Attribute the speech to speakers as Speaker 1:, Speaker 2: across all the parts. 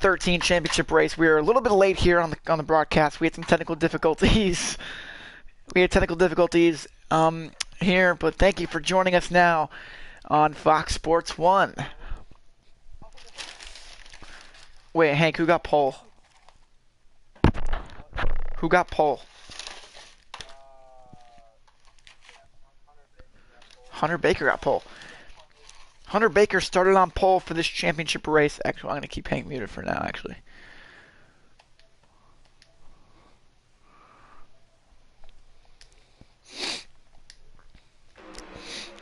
Speaker 1: S13 Championship race. We are a little bit late here on the broadcast. We had some technical difficulties. Here, but thank you for joining us now on Fox Sports 1. Wait, Hank, who got pole? Who got pole? Hunter Baker got pole. Hunter Baker started on pole for this championship race. Actually, I'm going to keep Hank muted for now, actually.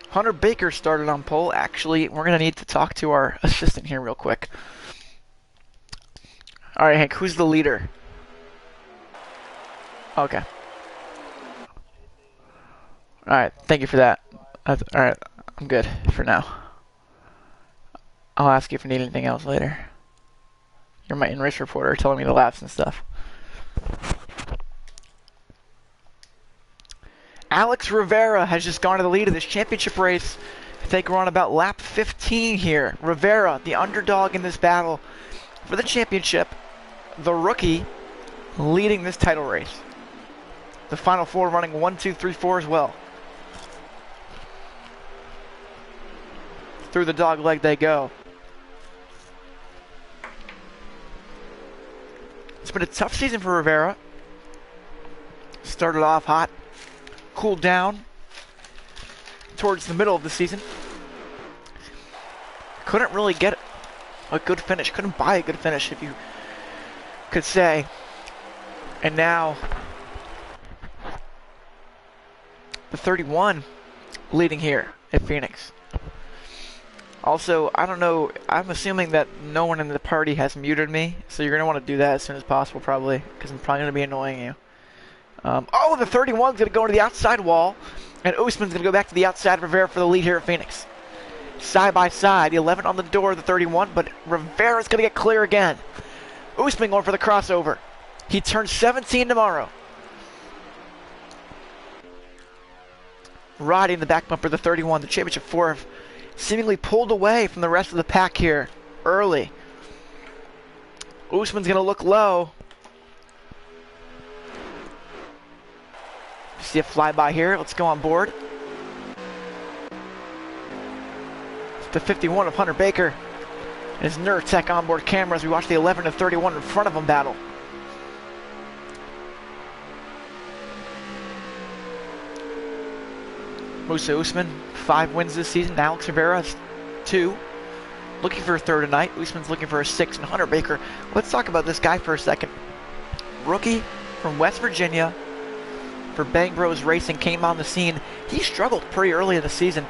Speaker 1: Hunter Baker started on pole. Actually, we're going to need to talk to our assistant here real quick. All right, Hank, who's the leader? Okay. All right, thank you for that. All right, I'm good for now. I'll ask you if you need anything else later. You're my in-race reporter telling me the laps and stuff. Alex Rivera has just gone to the lead of this championship race. I think we're on about lap 15 here. Rivera, the underdog in this battle for the championship. The rookie leading this title race. The final four running 1, 2, 3, 4 as well. Through the dog leg they go. It's been a tough season for Rivera. Started off hot, cooled down towards the middle of the season. Couldn't really get a good finish. Couldn't buy a good finish, if you could say. And now the 31 leading here at Phoenix. Also, I don't know, I'm assuming that no one in the party has muted me, so you're going to want to do that as soon as possible, probably, because I'm probably going to be annoying you. Oh, the 31's going to go to the outside wall, and Usman's going to go back to the outside of Rivera for the lead here at Phoenix. Side by side, the 11 on the door of the 31, but Rivera's going to get clear again. Usman going for the crossover. He turns 17 tomorrow. Riding the back bumper, the 31, the championship 4, seemingly pulled away from the rest of the pack here early. Usman's going to look low. See a flyby here. Let's go on board. It's the 51 of Hunter Baker and his Nurtec onboard camera as we watch the 11 and 31 in front of him battle. Musa Usman, 5 wins this season. Alex Rivera has 2. Looking for a third tonight. Usman's looking for a 6th. And Hunter Baker, let's talk about this guy for a second. Rookie from West Virginia for Bang Bros Racing, came on the scene. He struggled pretty early in the season.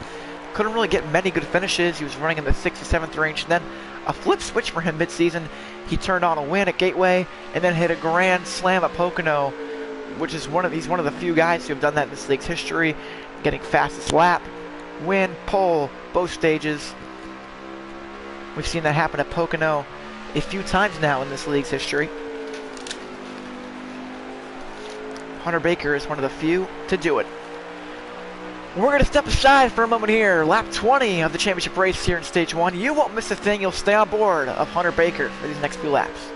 Speaker 1: Couldn't really get many good finishes. He was running in the 6th to 7th range. And then a flip switch for him mid-season. He turned on a win at Gateway and then hit a grand slam at Pocono, which is he's one of the few guys who have done that in this league's history. Getting fastest lap, win, pole, both stages. We've seen that happen at Pocono a few times now in this league's history. Hunter Baker is one of the few to do it. We're going to step aside for a moment here. Lap 20 of the championship race here in Stage 1. You won't miss a thing. You'll stay on board of Hunter Baker for these next few laps.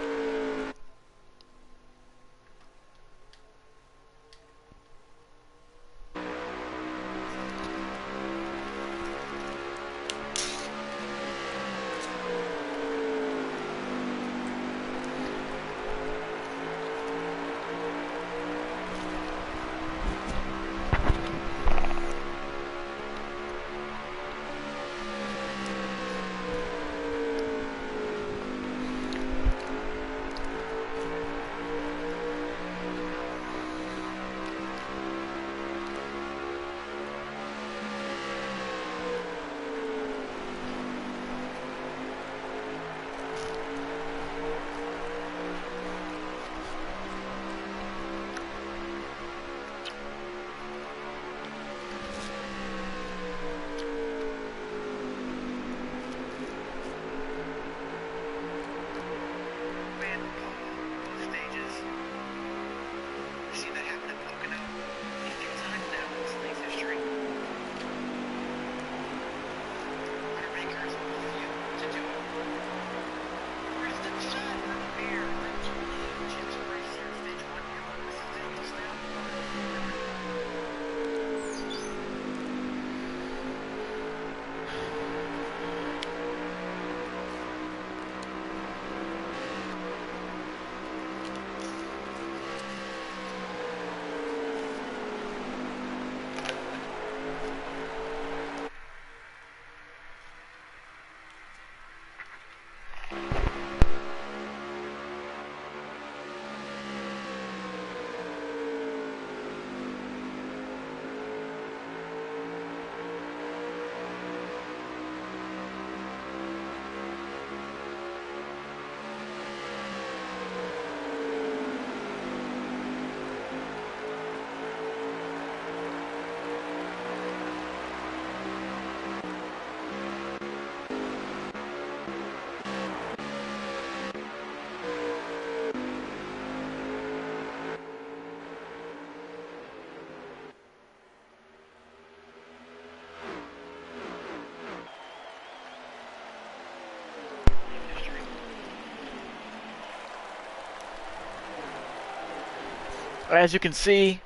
Speaker 1: As you can see,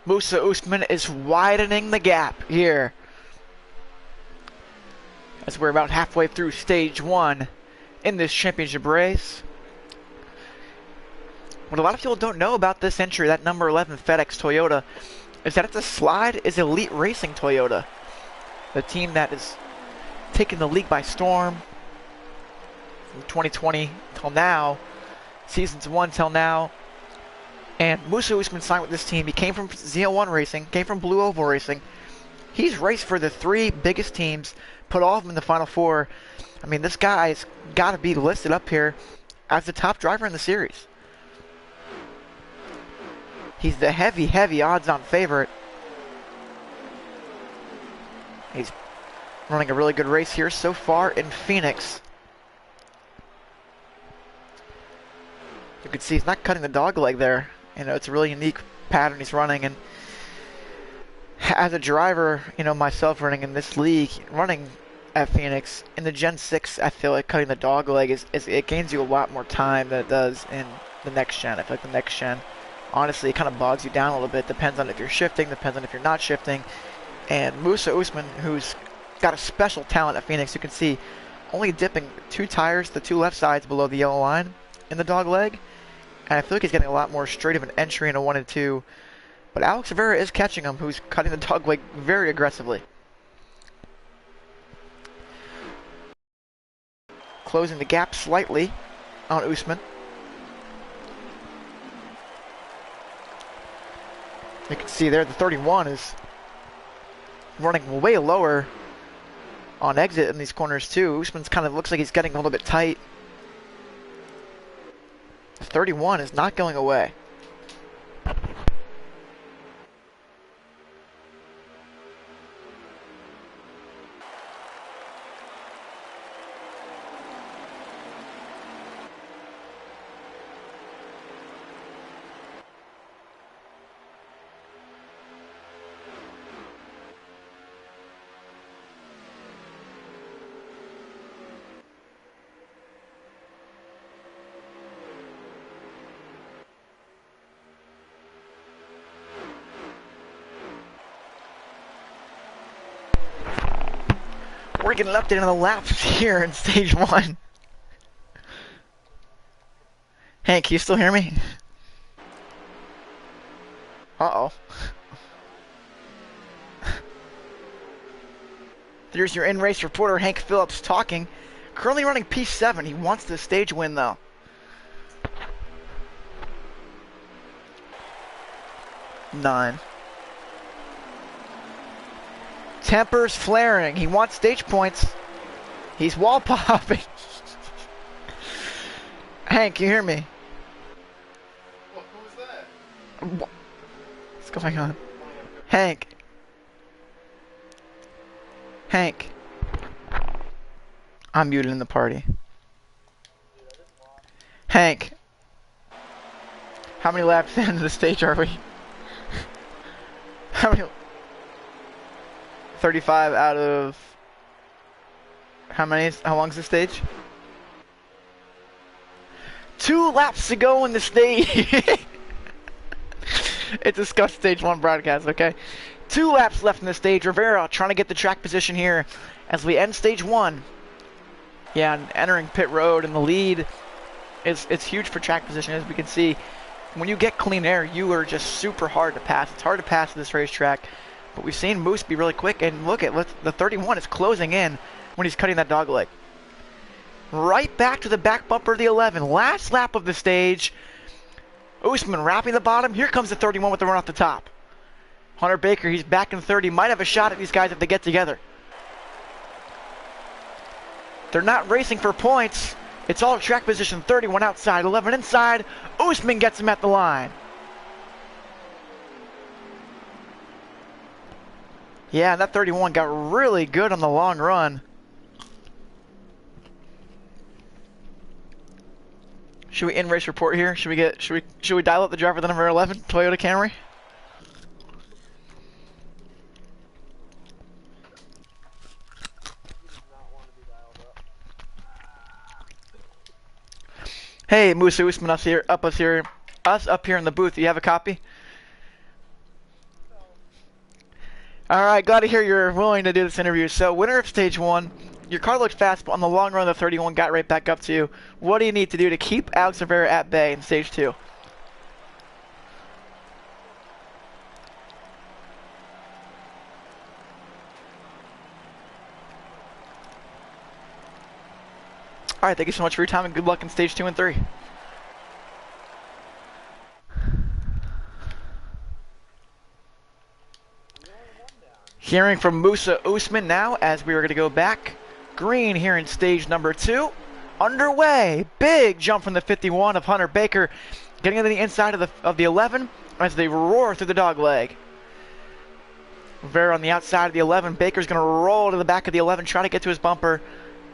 Speaker 1: Musa Usman is widening the gap here. As we're about halfway through stage 1 in this championship race. What a lot of people don't know about this entry, that number 11 FedEx Toyota, is that it's a slide is Elite Racing Toyota. The team that is taking the league by storm from 2020 till now, seasons 1 till now. And Musa Usman signed with this team. He came from ZL1 Racing, came from Blue Oval Racing. He's raced for the 3 biggest teams, put all of them in the Final 4. I mean, this guy's got to be listed up here as the top driver in the series. He's the heavy odds-on favorite. He's running a really good race here so far in Phoenix. You can see he's not cutting the dog leg there. You know, it's a really unique pattern he's running. And as a driver, you know, myself running in this league, running at Phoenix, in the Gen 6, I feel like cutting the dog leg is it gains you a lot more time than it does in the next gen. I feel like the next gen, honestly, it kind of bogs you down a little bit. Depends on if you're shifting, depends on if you're not shifting. And Musa Usman, who's got a special talent at Phoenix, you can see only dipping 2 tires, the 2 left sides below the yellow line in the dog leg. And I feel like he's getting a lot more straight of an entry in a 1 and 2. But Alex Rivera is catching him, who's cutting the dog leg very aggressively. Closing the gap slightly on Usman. You can see there the 31 is running way lower on exit in these corners too. Usman's kind of looks like he's getting a little bit tight. The 31 is not going away. We're getting an update on the laps here in stage 1. Hank, can you still hear me? Uh-oh. There's your in-race reporter, Hank Phillips, talking. Currently running P7. He wants the stage win, though. Nine. Tempers flaring. He wants stage points. He's wall popping. Hank, you hear me?
Speaker 2: What was that?
Speaker 1: What's going on? Hank. Hank. I'm muted in the party. Hank. How many laps into the stage are we? How many? 35 out of... How many? How long's the stage? 2 laps to go in the stage. It's a Scuff Stage 1 broadcast, okay? 2 laps left in the stage. Rivera trying to get the track position here as we end stage 1. Yeah, and entering pit road and the lead it's huge for track position. As we can see, when you get clean air, you are just super hard to pass. It's hard to pass this racetrack. But we've seen Moose be really quick, and look at the 31 is closing in when he's cutting that dog leg. Right back to the back bumper of the 11. Last lap of the stage. Usman wrapping the bottom. Here comes the 31 with the run off the top. Hunter Baker, he's back in 30. Might have a shot at these guys if they get together. They're not racing for points. It's all track position. 31 outside, 11 inside. Usman gets him at the line. Yeah, that 31 got really good on the long run. Should we in-race report here? Should we dial up the driver, the number 11 Toyota Camry? Hey, Musa Usman up us here. Us up here in the booth. Do you have a copy? Alright, glad to hear you're willing to do this interview. So, winner of stage 1, your car looks fast, but on the long run, the 31 got right back up to you. What do you need to do to keep Alex Rivera at bay in stage 2? Alright, thank you so much for your time and good luck in stage 2 and 3. Hearing from Musa Usman now as we are going to go back. Green here in stage number 2. Underway. Big jump from the 51 of Hunter Baker. Getting to the inside of the 11 as they roar through the dog leg. Rivera on the outside of the 11. Baker's going to roll to the back of the 11. Try to get to his bumper.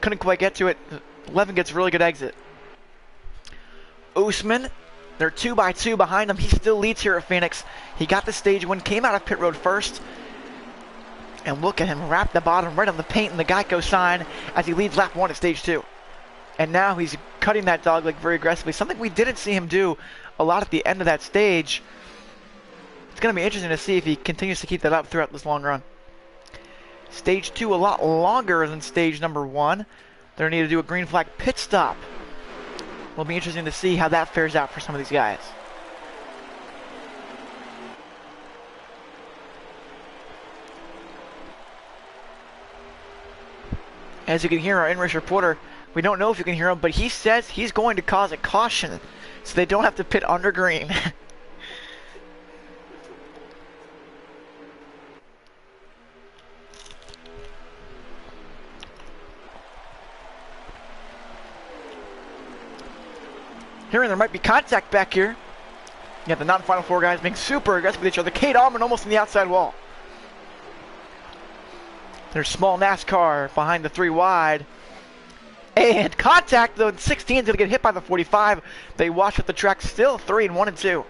Speaker 1: Couldn't quite get to it. 11 gets a really good exit. Usman. They're 2x2 behind him. He still leads here at Phoenix. He got the stage win. Came out of pit road first. And look at him wrap the bottom right on the paint and the Geico sign as he leads lap 1 at stage 2. And now he's cutting that dog leg very aggressively. Something we didn't see him do a lot at the end of that stage. It's going to be interesting to see if he continues to keep that up throughout this long run. Stage 2 a lot longer than stage number 1. They're going to need to do a green flag pit stop. It'll be interesting to see how that fares out for some of these guys. As you can hear our in-race reporter, we don't know if you can hear him, but he says he's going to cause a caution so they don't have to pit under green. Hearing there might be contact back here. You have the non-final 4 guys being super aggressive with each other. Kate Allman almost in the outside wall. There's small NASCAR behind the 3 wide. And contact, the 16 is going to get hit by the 45. They watch at the track still 3 and 1 and 2.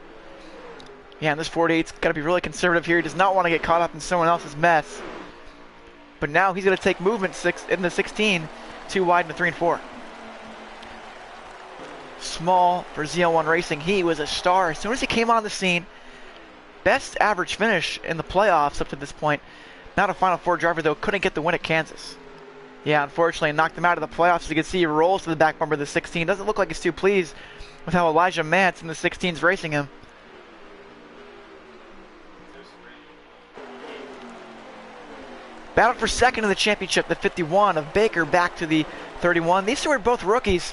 Speaker 1: Yeah, and this 48's got to be really conservative here. He does not want to get caught up in someone else's mess. But now he's going to take movement in the 16, 2 wide and a 3 and 4. Small for ZL1 Racing. He was a star as soon as he came on the scene. Best average finish in the playoffs up to this point. Not a Final 4 driver, though. Couldn't get the win at Kansas. Yeah, unfortunately, knocked him out of the playoffs. As you can see, he rolls to the back bumper of the 16. Doesn't look like he's too pleased with how Elijah Mance in the 16's racing him. Battled for second in the championship, the 51 of Baker back to the 31. These two are both rookies.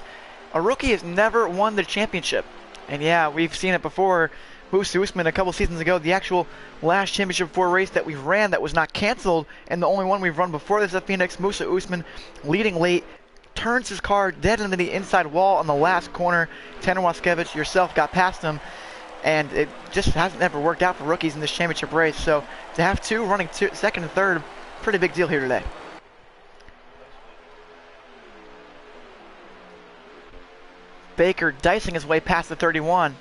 Speaker 1: A rookie has never won the championship. And yeah, we've seen it before. Musa Usman a couple seasons ago, the actual last championship 4 race that we ran that was not canceled, and the only one we've run before this at Phoenix. Musa Usman leading late, turns his car dead into the inside wall on the last corner. Tanner Waskevich yourself got past him, and it just hasn't ever worked out for rookies in this championship race. So to have 2 running second and third, pretty big deal here today. Baker dicing his way past the 31.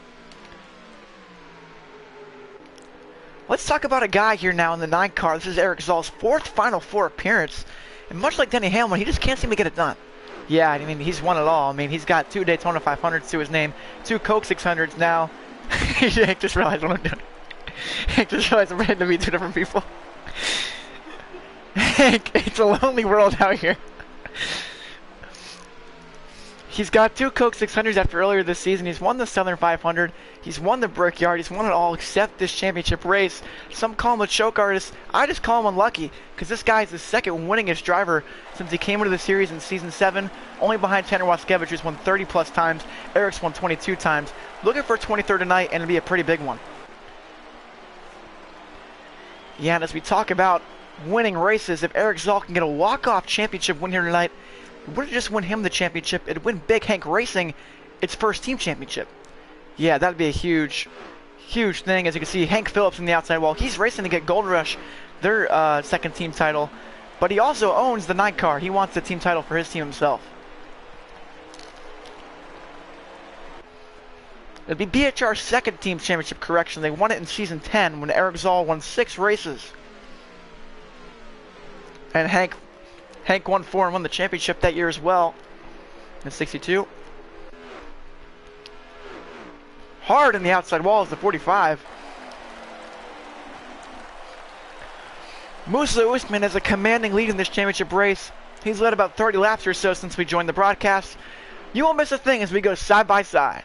Speaker 1: Let's talk about a guy here now in the 9 car. This is Eric Zoll's 4th Final 4 appearance. And much like Denny Hamlin, he just can't seem to get it done. Yeah, I mean, he's won it all. I mean, he's got 2 Daytona 500s to his name, 2 Coke 600s now. I just realized what I'm doing. I just realized I'm pretending to be 2 different people. It's a lonely world out here. He's got 2 Coke 600s after earlier this season. He's won the Southern 500. He's won the Brickyard. He's won it all except this championship race. Some call him a choke artist. I just call him unlucky because this guy is the 2nd winningest driver since he came into the series in season 7. Only behind Tanner Waskevich, who's won 30 plus times. Eric's won 22 times. Looking for a 23rd tonight, and it'll be a pretty big one. Yeah, and as we talk about winning races, if Eric Zoll can get a walk-off championship win here tonight, it wouldn't just win him the championship, it'd win Big Hank Racing its first team championship. Yeah, that'd be a huge, huge thing. As you can see, Hank Phillips in the outside wall. He's racing to get Gold Rush, their 2nd team title. But he also owns the 9 car. He wants the team title for his team himself. It'd be BHR's 2nd team championship correction. They won it in season 10 when Eric Zoll won 6 races. And Hank won 4 and won the championship that year as well in 62. hard in the outside wall is the 45. Musa Usman has a commanding lead in this championship race. He's led about 30 laps or so since we joined the broadcast. You won't miss a thing as we go side by side.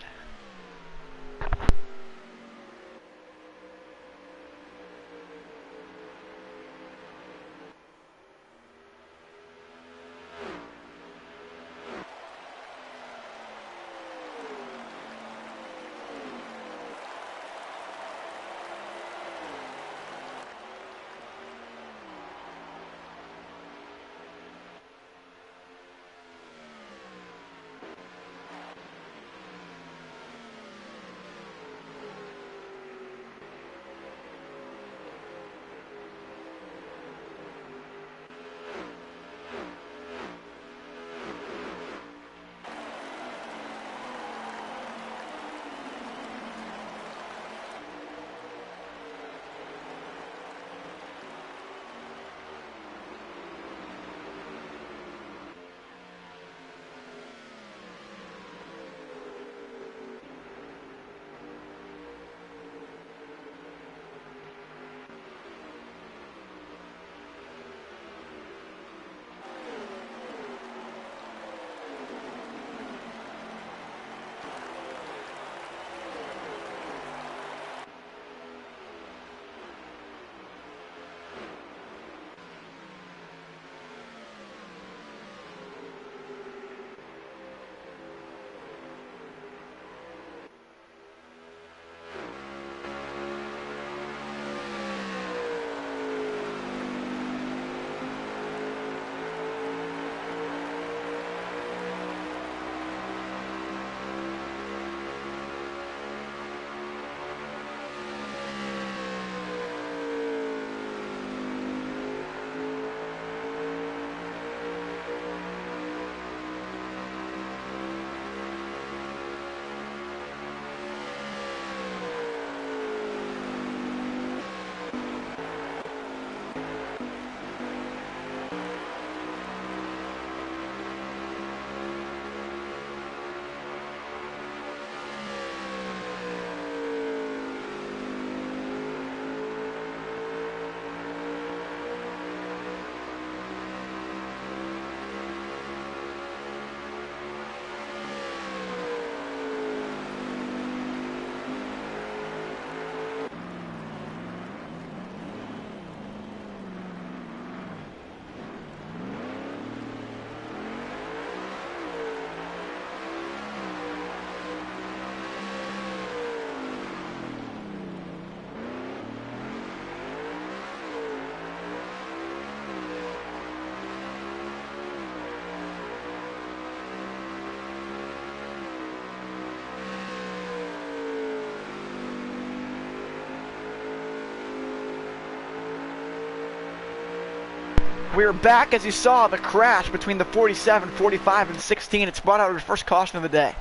Speaker 1: We are back. As you saw, the crash between the 47, 45, and 16. It's brought out our first caution of the day.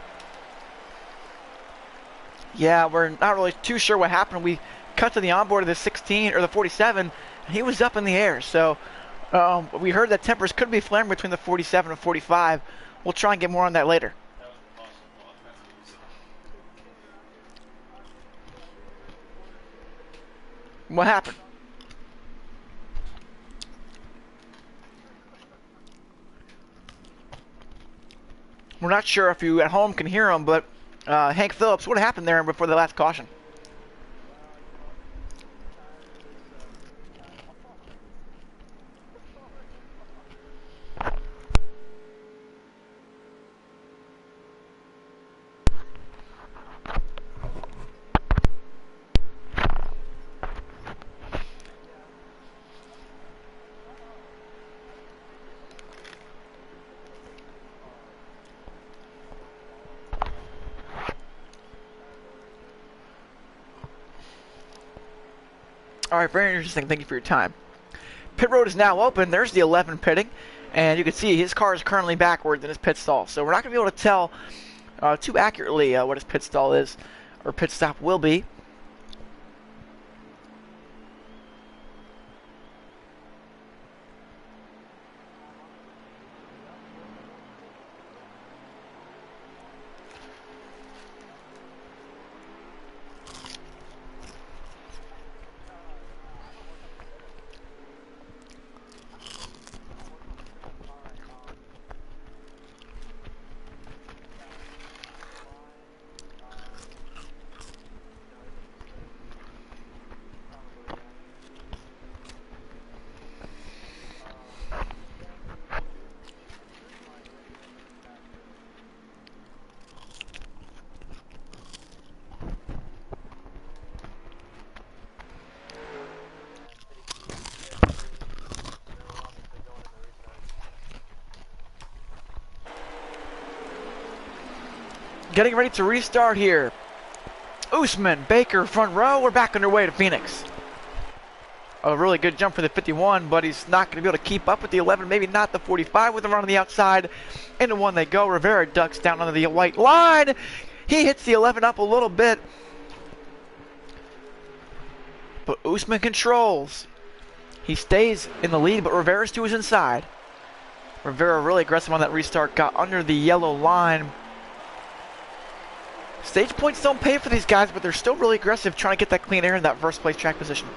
Speaker 1: Yeah, we're not really too sure what happened. We cut to the onboard of the 16 or the 47, and he was up in the air. So we heard that tempers could be flaring between the 47 and 45. We'll try and get more on that later. What happened? We're not sure if you at home can hear him, but Hank Phillips, what happened there before the last caution? All right, very interesting. Thank you for your time. Pit road is now open. There's the 11 pitting, and you can see his car is currently backwards in his pit stall. So we're not going to be able to tell too accurately what his pit stall is or pit stop will be. getting ready to restart here. Usman, Baker, front row. We're back underway to Phoenix. A really good jump for the 51, but he's not going to be able to keep up with the 11, maybe not the 45 with the run on the outside. Into one they go. Rivera ducks down under the white line. He hits the 11 up a little bit. But Usman controls. He stays in the lead, but Rivera's to his inside. Rivera really aggressive on that restart, got under the yellow line. Stage points don't pay for these guys, but they're still really aggressive trying to get that clean air in that first place track position.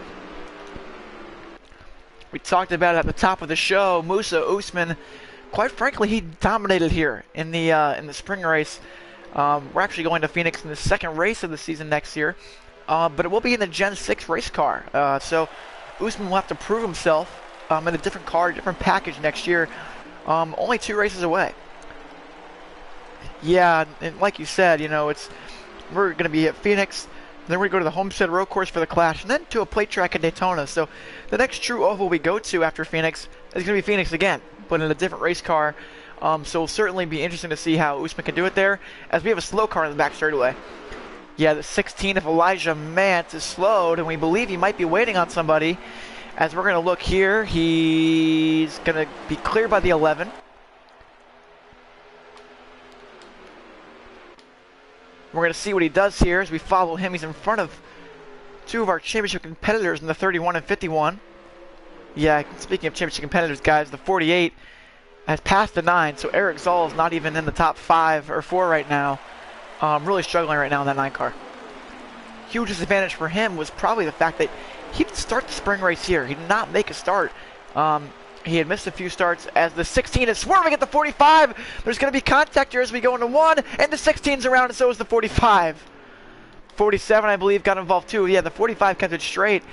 Speaker 1: We talked about it at the top of the show. Musa Usman, quite frankly, he dominated here in the spring race. We're actually going to Phoenix in the second race of the season next year, but it will be in the Gen 6 race car. So Usman will have to prove himself in a different car, a different package next year. Only 2 races away. Yeah, and like you said, you know, we're going to be at Phoenix. Then we're going to go to the Homestead Road Course for the Clash, and then to a plate track in Daytona. So the next true oval we go to after Phoenix is going to be Phoenix again, but in a different race car. So it'll certainly be interesting to see how Usman can do it there, as we have a slow car in the back straightaway. Yeah, the 16 of Elijah Mance is slowed, and we believe he might be waiting on somebody. As we're going to look here, he's going to be cleared by the 11. We're going to see what he does here as we follow him. He's in front of 2 of our championship competitors in the 31 and 51. Yeah, speaking of championship competitors, guys, the 48 has passed the 9, so Eric Zoll is not even in the top 5 or 4 right now. Really struggling right now in that 9 car. Huge disadvantage for him was probably the fact that he didn't start the spring race here. He did not make a start. He had missed a few starts as the 16 is swerving at the 45. There's going to be contact here as we go into 1, and the 16's around, and so is the 45. 47, I believe, got involved too. Yeah, the 45 kept it straight.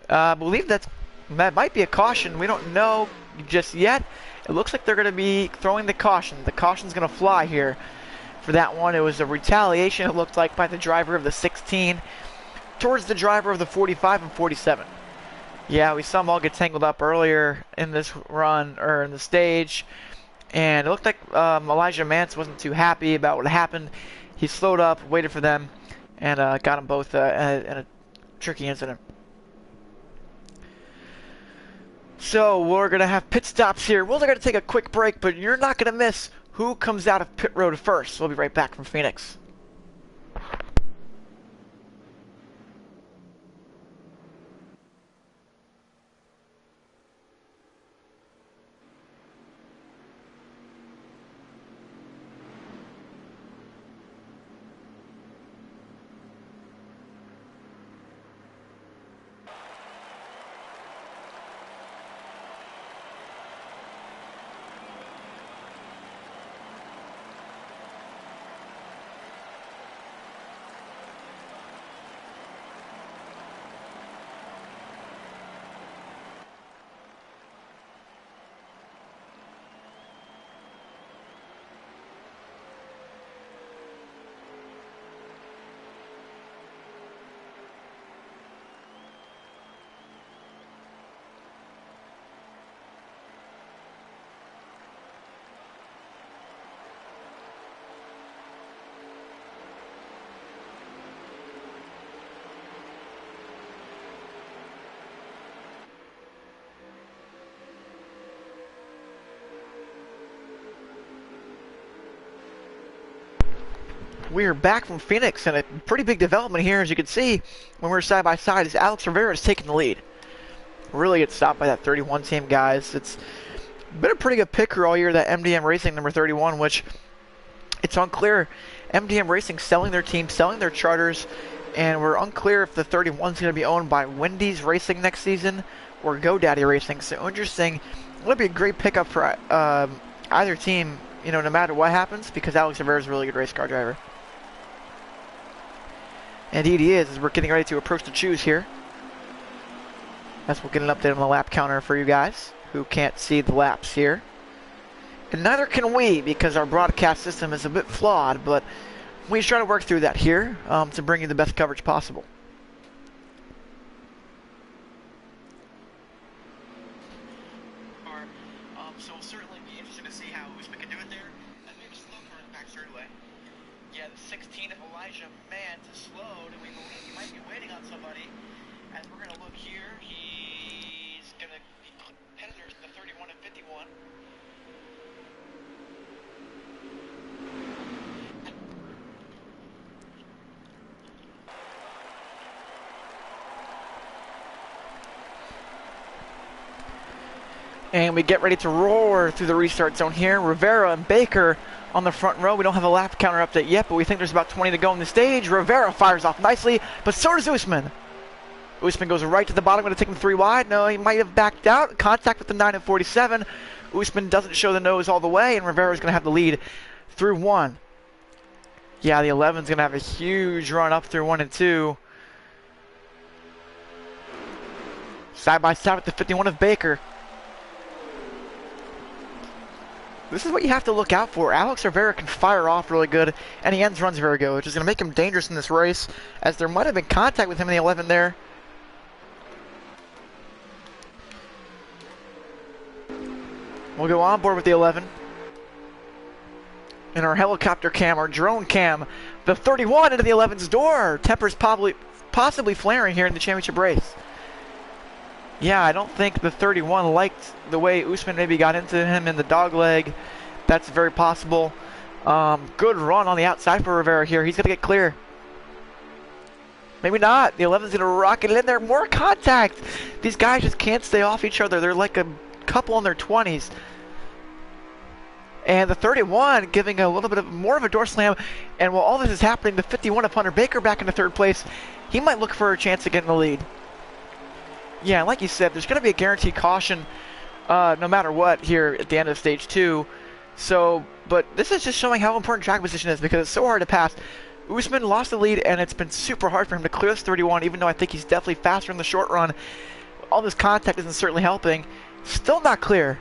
Speaker 1: I believe that might be a caution. We don't know just yet. It looks like they're going to be throwing the caution. The caution's going to fly here for that one. It was a retaliation, it looked like, by the driver of the 16 towards the driver of the 45 and 47. Yeah, we saw them all get tangled up earlier in this run, or in the stage, and it looked like Elijah Mance wasn't too happy about what happened. He slowed up, waited for them, and got them both in a tricky incident. So we're going to have pit stops here. We're going to take a quick break, but you're not going to miss who comes out of pit road first. We'll be right back from Phoenix. We're back from Phoenix, and a pretty big development here, as you can see, when we're side by side, is Alex Rivera is taking the lead. Really gets stopped by that 31 team, guys. It's been a pretty good picker all year, that MDM Racing number 31, which it's unclear. MDM Racing selling their team, selling their charters, and we're unclear if the 31 is going to be owned by Wendy's Racing next season or GoDaddy Racing. So interesting. It'll be a great pickup for either team, you know, no matter what happens, because Alex Rivera is a really good race car driver. Indeed he is, as we're getting ready to approach the choose here. As we'll get an update on the lap counter for you guys who can't see the laps here. And neither can we, because our broadcast system is a bit flawed, but we try to work through that here to bring you the best coverage possible. So it'll certainly be interesting to see how Usman can do it there. And maybe slow car in the back straightaway. Elijah Mann to slowed, and we believe he might be waiting on somebody. As we're going to look here, he's going to be competitors the 31 and 51. And we get ready to roar through the restart zone here. Rivera and Baker on the front row. We don't have a lap counter update yet, but we think there's about 20 to go on the stage. Rivera fires off nicely, but so does Usman. Usman goes right to the bottom, going to take him 3 wide. No, he might have backed out. Contact with the 9 and 47. Usman doesn't show the nose all the way, and Rivera's going to have the lead through 1. Yeah, the 11's going to have a huge run up through 1 and 2. Side by side with the 51 of Baker. This is what you have to look out for. Alex Rivera can fire off really good, and he ends runs very good, which is going to make him dangerous in this race, as there might have been contact with him in the 11 there. We'll go on board with the 11. In our helicopter cam, our drone cam, the 31 into the 11's door. Tempers possibly flaring here in the championship race. Yeah, I don't think the 31 liked the way Usman maybe got into him in the dog leg. That's very possible. Good run on the outside for Rivera here. He's going to get clear. Maybe not. The 11's going to rocket it in there. More contact. These guys just can't stay off each other. They're like a couple in their 20s. And the 31 giving a little bit of more of a door slam. And while all this is happening, the 51 of Hunter Baker back into 3rd place. He might look for a chance to get in the lead. Yeah, like you said, there's going to be a guaranteed caution no matter what here at the end of stage 2. So, but this is just showing how important track position is because it's so hard to pass. Usman lost the lead, and it's been super hard for him to clear this 31, even though I think he's definitely faster in the short run. All this contact isn't certainly helping. Still not clear.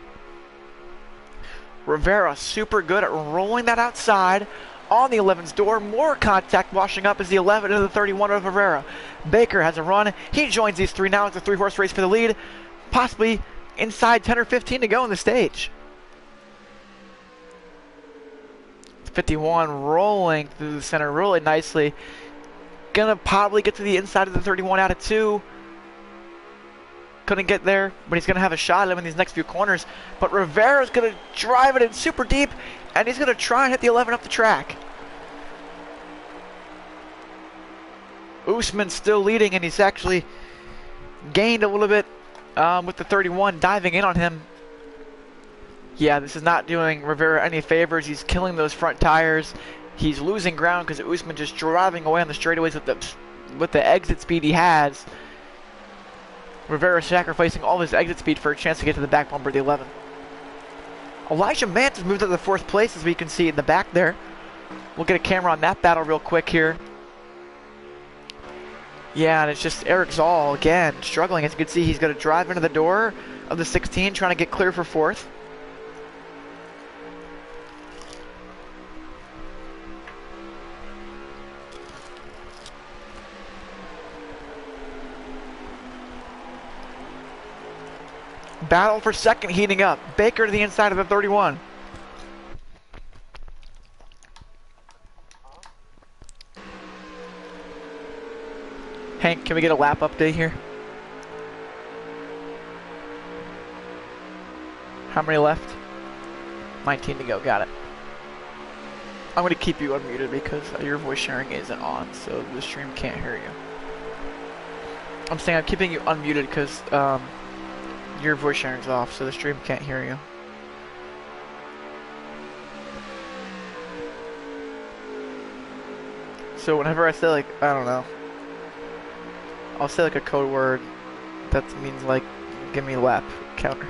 Speaker 1: Rivera super good at rolling that outside on the 11's door. More contact washing up as the 11 into the 31 of Rivera. Baker has a run. He joins these 3 now. It's a 3-horse race for the lead. Possibly inside 10 or 15 to go on the stage. 51 rolling through the center really nicely. Gonna probably get to the inside of the 31 out of 2. Couldn't get there, but he's gonna have a shot at him in these next few corners. But Rivera's gonna drive it in super deep, and he's gonna try and hit the 11 up the track. Usman's still leading, and he's actually gained a little bit with the 31 diving in on him. Yeah, this is not doing Rivera any favors. He's killing those front tires. He's losing ground because Usman just driving away on the straightaways with the exit speed he has. Rivera sacrificing all his exit speed for a chance to get to the back bumper of the 11. Elijah Mann has moved up to 4th place, as we can see in the back there. We'll get a camera on that battle real quick here. Yeah, and it's just Eric Zoll again struggling. As you can see, he's going to drive into the door of the 16, trying to get clear for 4th. Battle for 2nd heating up. Baker to the inside of the 31. Hank, can we get a lap update here? How many left? 19 to go. Got it. I'm going to keep you unmuted because your voice sharing isn't on, so the stream can't hear you. I'm saying I'm keeping you unmuted because your voice sharing's off, so the stream can't hear you. So whenever I say, like, I don't know, I'll say like a code word that means like, give me a lap counter.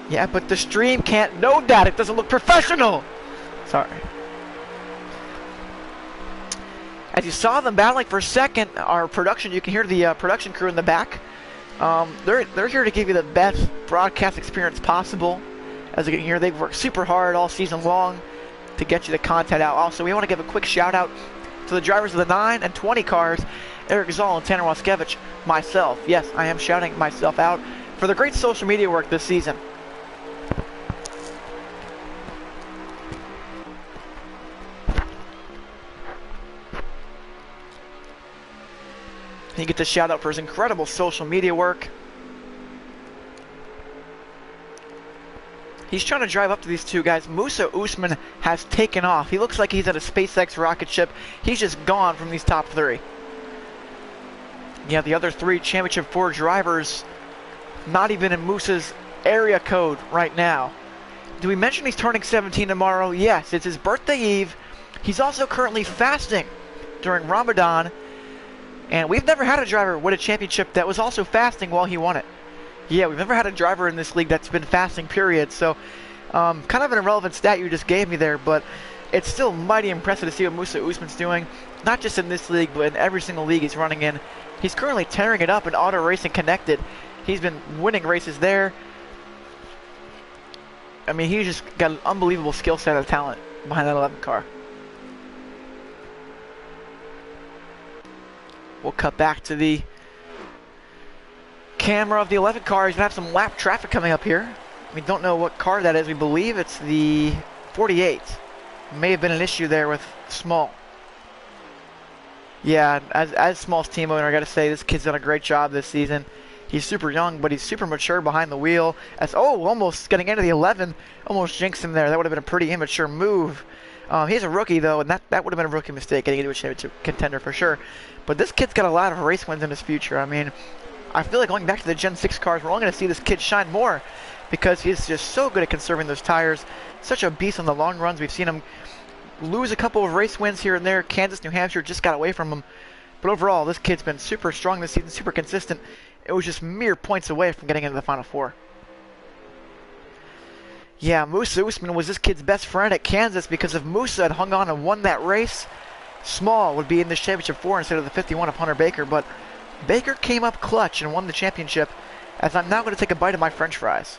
Speaker 1: Yeah, but the stream can't know that. It doesn't look professional. Sorry. As you saw them battling for 2nd, our production, you can hear the production crew in the back. They're here to give you the best broadcast experience possible. As you can hear, they've worked super hard all season long to get you the content out. Also, we want to give a quick shout out to the drivers of the 9 and 20 cars, Eric Zoll and Tanner Waskevich, myself. Yes, I am shouting myself out for the great social media work this season. He gets a shout out for his incredible social media work. He's trying to drive up to these two guys. Musa Usman has taken off. He looks like he's at a SpaceX rocket ship. He's just gone from these top three. Yeah, the other three Championship 4 drivers not even in Musa's area code right now. Do we mention he's turning 17 tomorrow? Yes, it's his birthday eve. He's also currently fasting during Ramadan. And we've never had a driver win a championship that was also fasting while he won it. Yeah, we've never had a driver in this league that's been fasting, period. So, kind of an irrelevant stat you just gave me there, but it's still mighty impressive to see what Musa Usman's doing. Not just in this league, but in every single league he's running in. He's currently tearing it up in Auto Racing Connected. He's been winning races there. I mean, he's just got an unbelievable skill set and talent behind that 11 car. We'll cut back to the camera of the 11 car. He's going to have some lap traffic coming up here. We don't know what car that is. We believe it's the 48. May have been an issue there with Small. Yeah, as Small's team owner, I got to say, this kid's done a great job this season. He's super young, but he's super mature behind the wheel. Almost getting into the 11. Almost jinxed him there. That would have been a pretty immature move. He's a rookie, though, and that would have been a rookie mistake, getting into a championship contender for sure. But this kid's got a lot of race wins in his future. I mean, I feel like going back to the Gen 6 cars, we're only going to see this kid shine more because he's just so good at conserving those tires. Such a beast on the long runs. We've seen him lose a couple of race wins here and there. Kansas, New Hampshire just got away from him. But overall, this kid's been super strong this season, super consistent. It was just mere points away from getting into the Final Four. Yeah, Musa Usman was this kid's best friend at Kansas because if Musa had hung on and won that race, Small would be in this championship 4 instead of the 51 of Hunter Baker. But Baker came up clutch and won the championship, as I'm now going to take a bite of my French fries.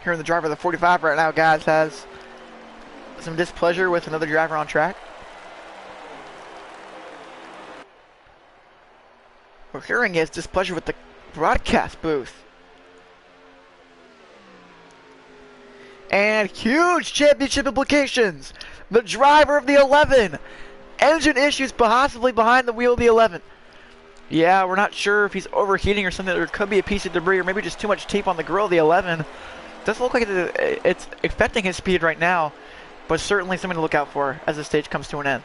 Speaker 1: Here in the driver of the 45 right now, guys, has some displeasure with another driver on track. We're hearing his displeasure with the broadcast booth. And huge championship implications. The driver of the 11. Engine issues possibly behind the wheel of the 11. Yeah, we're not sure if he's overheating or something. There could be a piece of debris or maybe just too much tape on the grill of the 11. Doesn't look like it's affecting his speed right now, but certainly something to look out for as the stage comes to an end.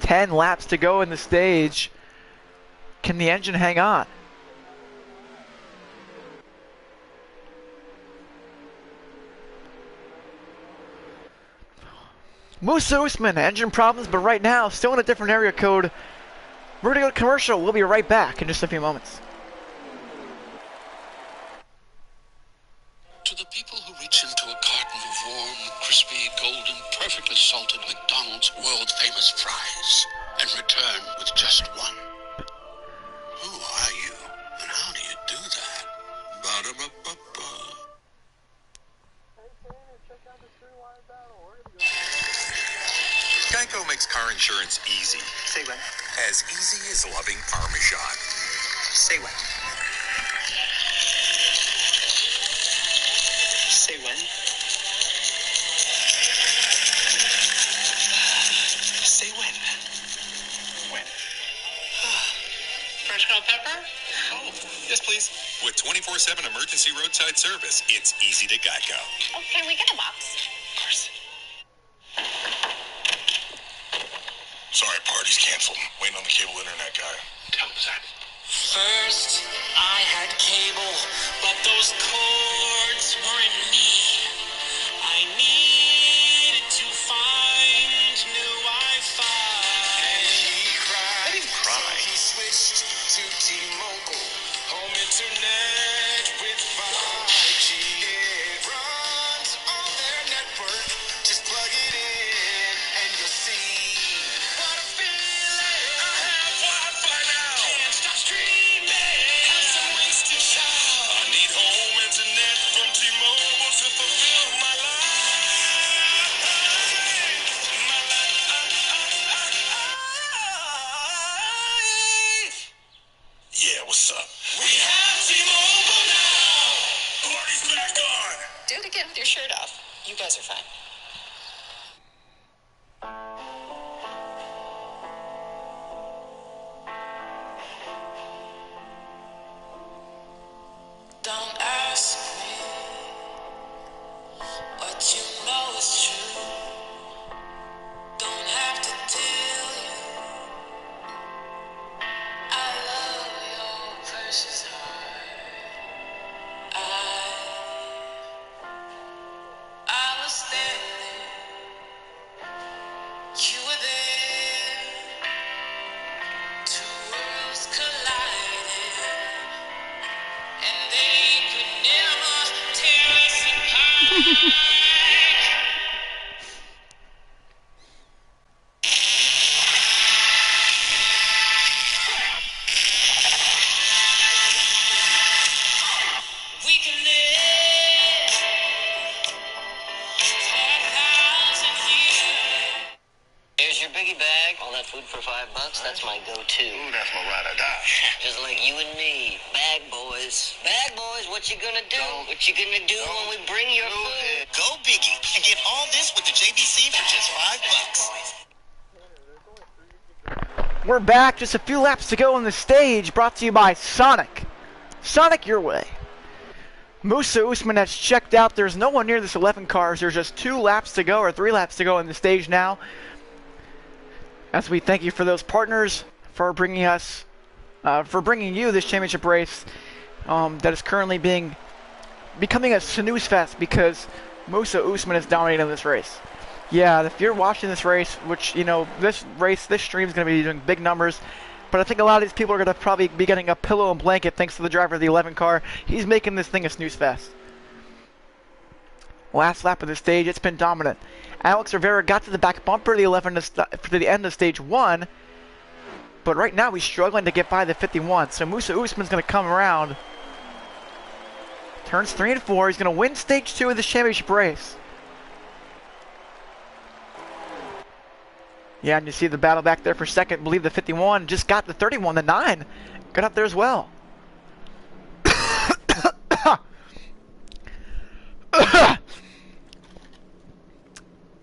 Speaker 1: 10 laps to go in the stage. Can the engine hang on? Musa Usman, engine problems, but right now, still in a different area code. We're going to go to commercial. We'll be right back in just a few moments.
Speaker 3: To the people who reach into a carton of warm, crispy, golden, perfectly salted McDonald's world-famous fries and return with just one. Who are you, and how do you do that? Ba-da-ba-ba-ba.
Speaker 4: Geico makes car insurance easy.
Speaker 5: Say when.
Speaker 4: As easy as loving Parmesan.
Speaker 5: Say when. Say when. Say when. When. Fresh called pepper?
Speaker 4: Oh, yes, please. With 24/7 emergency roadside service, it's easy to Geico.
Speaker 6: Oh, can we get a box?
Speaker 4: Of course. Sorry, party's canceled. Waiting on the cable internet guy. Tell him that.
Speaker 3: First, I had cable, but those cords weren't me. I needed to find new Wi-Fi. And he cried.
Speaker 4: Let him cry.
Speaker 3: So he switched to T-Mobile, home internet with 5G. It runs on their network. Just plug it in, and you'll see what a feeling. I have Wi-Fi now. Can't stop streaming. Have some wasted child. I need home internet.
Speaker 5: Do it again with your shirt off. You guys are fine.
Speaker 3: Don't ask me what you know is true. Don't have to tell you I love your precious heart. I was standing, you were there. Two worlds collided, and they could never tear us apart. We can live 10,000 years.
Speaker 6: Here's your biggie bag. All that food for $5. That's my go-to.
Speaker 5: Ooh, that's my ride or die.
Speaker 6: Just like you and me. Bag boys. Bag boys, what you gonna do? What you gonna do when we bring your food?
Speaker 4: Go biggie and get all this with the JBC for just $5.
Speaker 1: We're back. Just a few laps to go on the stage. Brought to you by Sonic. Sonic your way. Musa Usman has checked out. There's no one near this 11 cars. There's just 2 laps to go, or 3 laps to go on the stage now. As we thank you for those partners for bringing you this championship race that is currently becoming a snooze fest because Musa Usman is dominating this race. Yeah, if you're watching this race, which, you know, this stream is going to be doing big numbers, but I think a lot of these people are going to probably be getting a pillow and blanket thanks to the driver of the 11 car. He's making this thing a snooze fest. Last lap of the stage, it's been dominant. Alex Rivera got to the back bumper of the 11 to the end of stage 1, but right now he's struggling to get by the 51. So Musa Usman's going to come around. Turns 3 and 4. He's going to win stage 2 of this championship race. Yeah, and you see the battle back there for second. I believe the 51 just got the 31. The 9 got up there as well.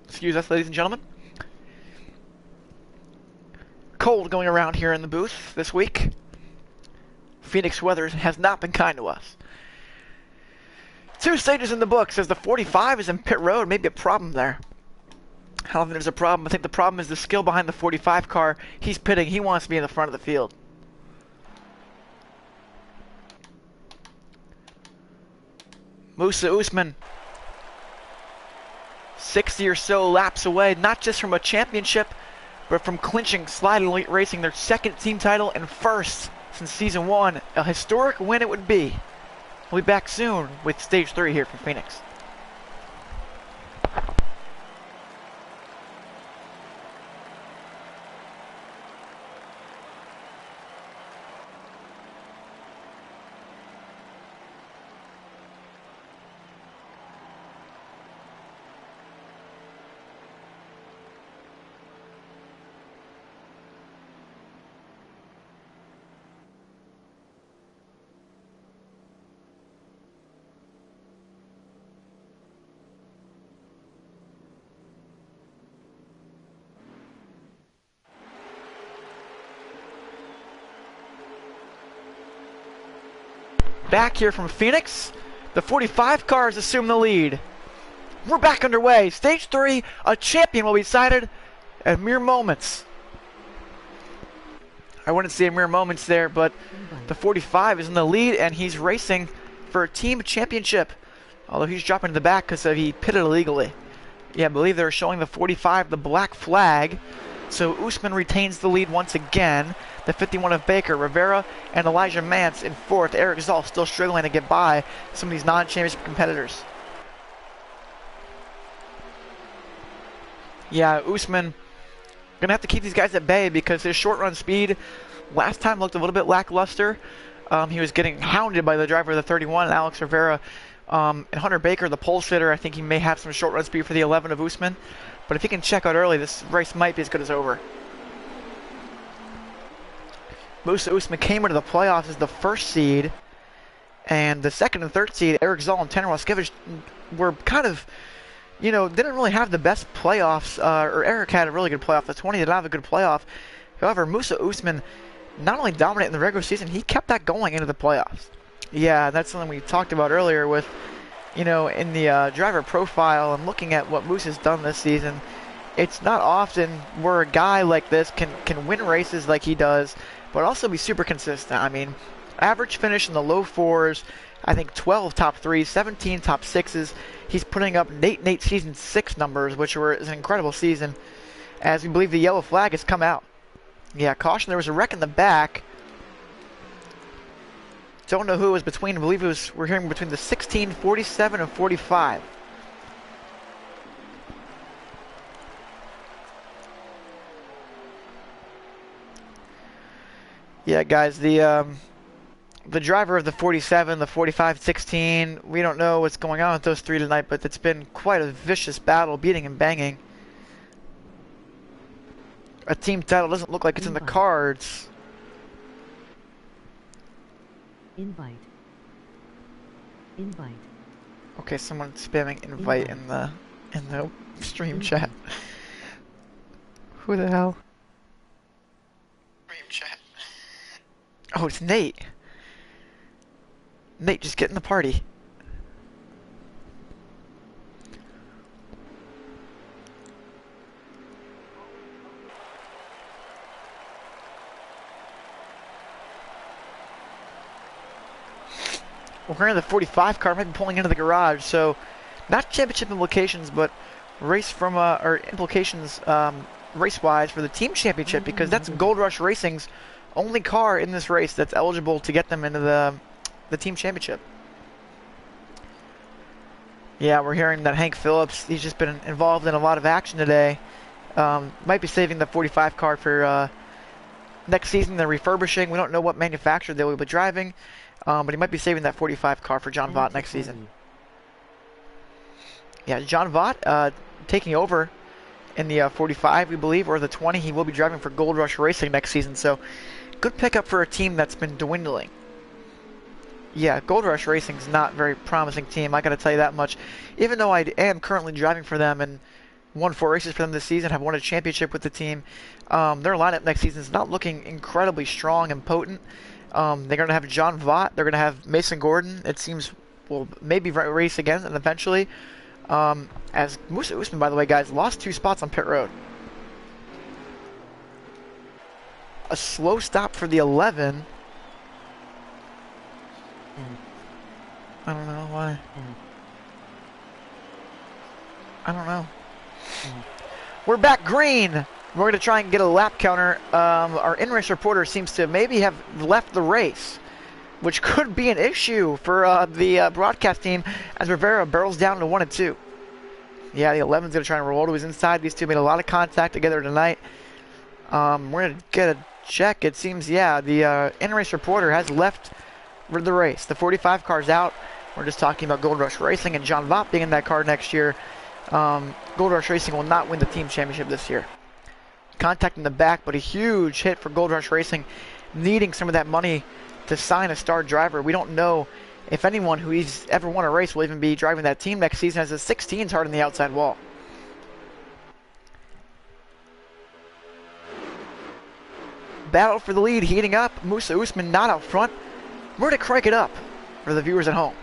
Speaker 1: Excuse us, ladies and gentlemen. Cold going around here in the booth this week. Phoenix weather has not been kind to us. 2 stages in the books as the 45 is in pit road. Maybe a problem there. I don't think there's a problem. I think the problem is the skill behind the 45 car. He's pitting. He wants to be in the front of the field. Musa Usman, 60 or so laps away, not just from a championship, but from clinching Slide Elite Racing their 2nd team title and 1st since season 1. A historic win it would be. We'll be back soon with stage 3 here from Phoenix. Back here from Phoenix, the 45 cars assume the lead. We're back underway. Stage 3, a champion will be decided at mere moments. I wouldn't say mere moments there, but the 45 is in the lead and he's racing for a team championship. Although he's dropping to the back because he pitted illegally. Yeah, I believe they're showing the 45 the black flag. So Usman retains the lead once again. The 51 of Baker, Rivera, and Elijah Mance in 4th. Eric Zoll still struggling to get by some of these non-championship competitors. Yeah, Usman gonna have to keep these guys at bay because his short run speed last time looked a little bit lackluster. He was getting hounded by the driver of the 31, Alex Rivera, and Hunter Baker, the pole sitter. I think he may have some short run speed for the 11 of Usman. But if he can check out early, this race might be as good as over. Musa Usman came into the playoffs as the 1st seed, And the second and third seed, Eric Zoll and Tanner Waskevich, were kind of, didn't really have the best playoffs. Or Eric had a really good playoff. The 20 did not have a good playoff. However, Musa Usman not only dominated in the regular season, he kept that going into the playoffs. Yeah, that's something we talked about earlier with, in the driver profile and looking at what Musa's done this season. It's not often where a guy like this can win races like he does, but also be super consistent. I mean, average finish in the low 4s, I think 12 top 3s, 17 top 6s. He's putting up Nate season 6 numbers, which is an incredible season, as we believe the yellow flag has come out. Yeah, caution, there was a wreck in the back. Don't know who it was between. I believe we're hearing between the 16, 47, and 45. Yeah, guys, the driver of the 47, the 45, 16, we don't know what's going on with those three tonight, but it's been quite a vicious battle, beating and banging. A team title doesn't look like it's in the cards.
Speaker 7: Invite.
Speaker 1: Okay, someone's spamming invite in the stream chat. Who the hell?
Speaker 3: Stream chat.
Speaker 1: Oh, it's Nate. Nate, just get in the party. We're hearing the 45 car might be pulling into the garage, so not championship implications, but race from or implications race-wise for the team championship, because that's Gold Rush Racing's only car in this race that's eligible to get them into the team championship. Yeah, we're hearing that Hank Phillips, he's just been involved in a lot of action today. Might be saving the 45 car for next season. They're refurbishing. We don't know what manufacturer they will be driving, but he might be saving that 45 car for John Vaught next season. Yeah, John Vaught taking over in the 45, we believe, or the 20. He will be driving for Gold Rush Racing next season, so good pickup for a team that's been dwindling. Yeah, Gold Rush Racing's not a very promising team, I gotta tell you that much. Even though I am currently driving for them and won 4 races for them this season, have won a championship with the team, their lineup next season is not looking incredibly strong and potent. They're going to have John Vaught, they're going to have Mason Gordon, it seems, will maybe race again and eventually. As Musa Usman, by the way, guys, lost 2 spots on pit road. A slow stop for the 11. I don't know why. I don't know. We're back green. We're going to try and get a lap counter. Our in-race reporter seems to maybe have left the race, which could be an issue for the broadcast team as Rivera barrels down to 1 and 2. Yeah, the 11's going to try and roll to his inside. These two made a lot of contact together tonight. We're going to get a check. It seems, yeah, the in-race reporter has left the race. The 45 car's out. We're just talking about Gold Rush Racing and John Vaught being in that car next year. Gold Rush Racing will not win the team championship this year. Contact in the back, but a huge hit for Gold Rush Racing, needing some of that money to sign a star driver. We don't know if anyone who's ever won a race will even be driving that team next season, as a 16's hard on the outside wall. Battle for the lead heating up. Musa Usman not out front. We're going to crank it up for the viewers at home.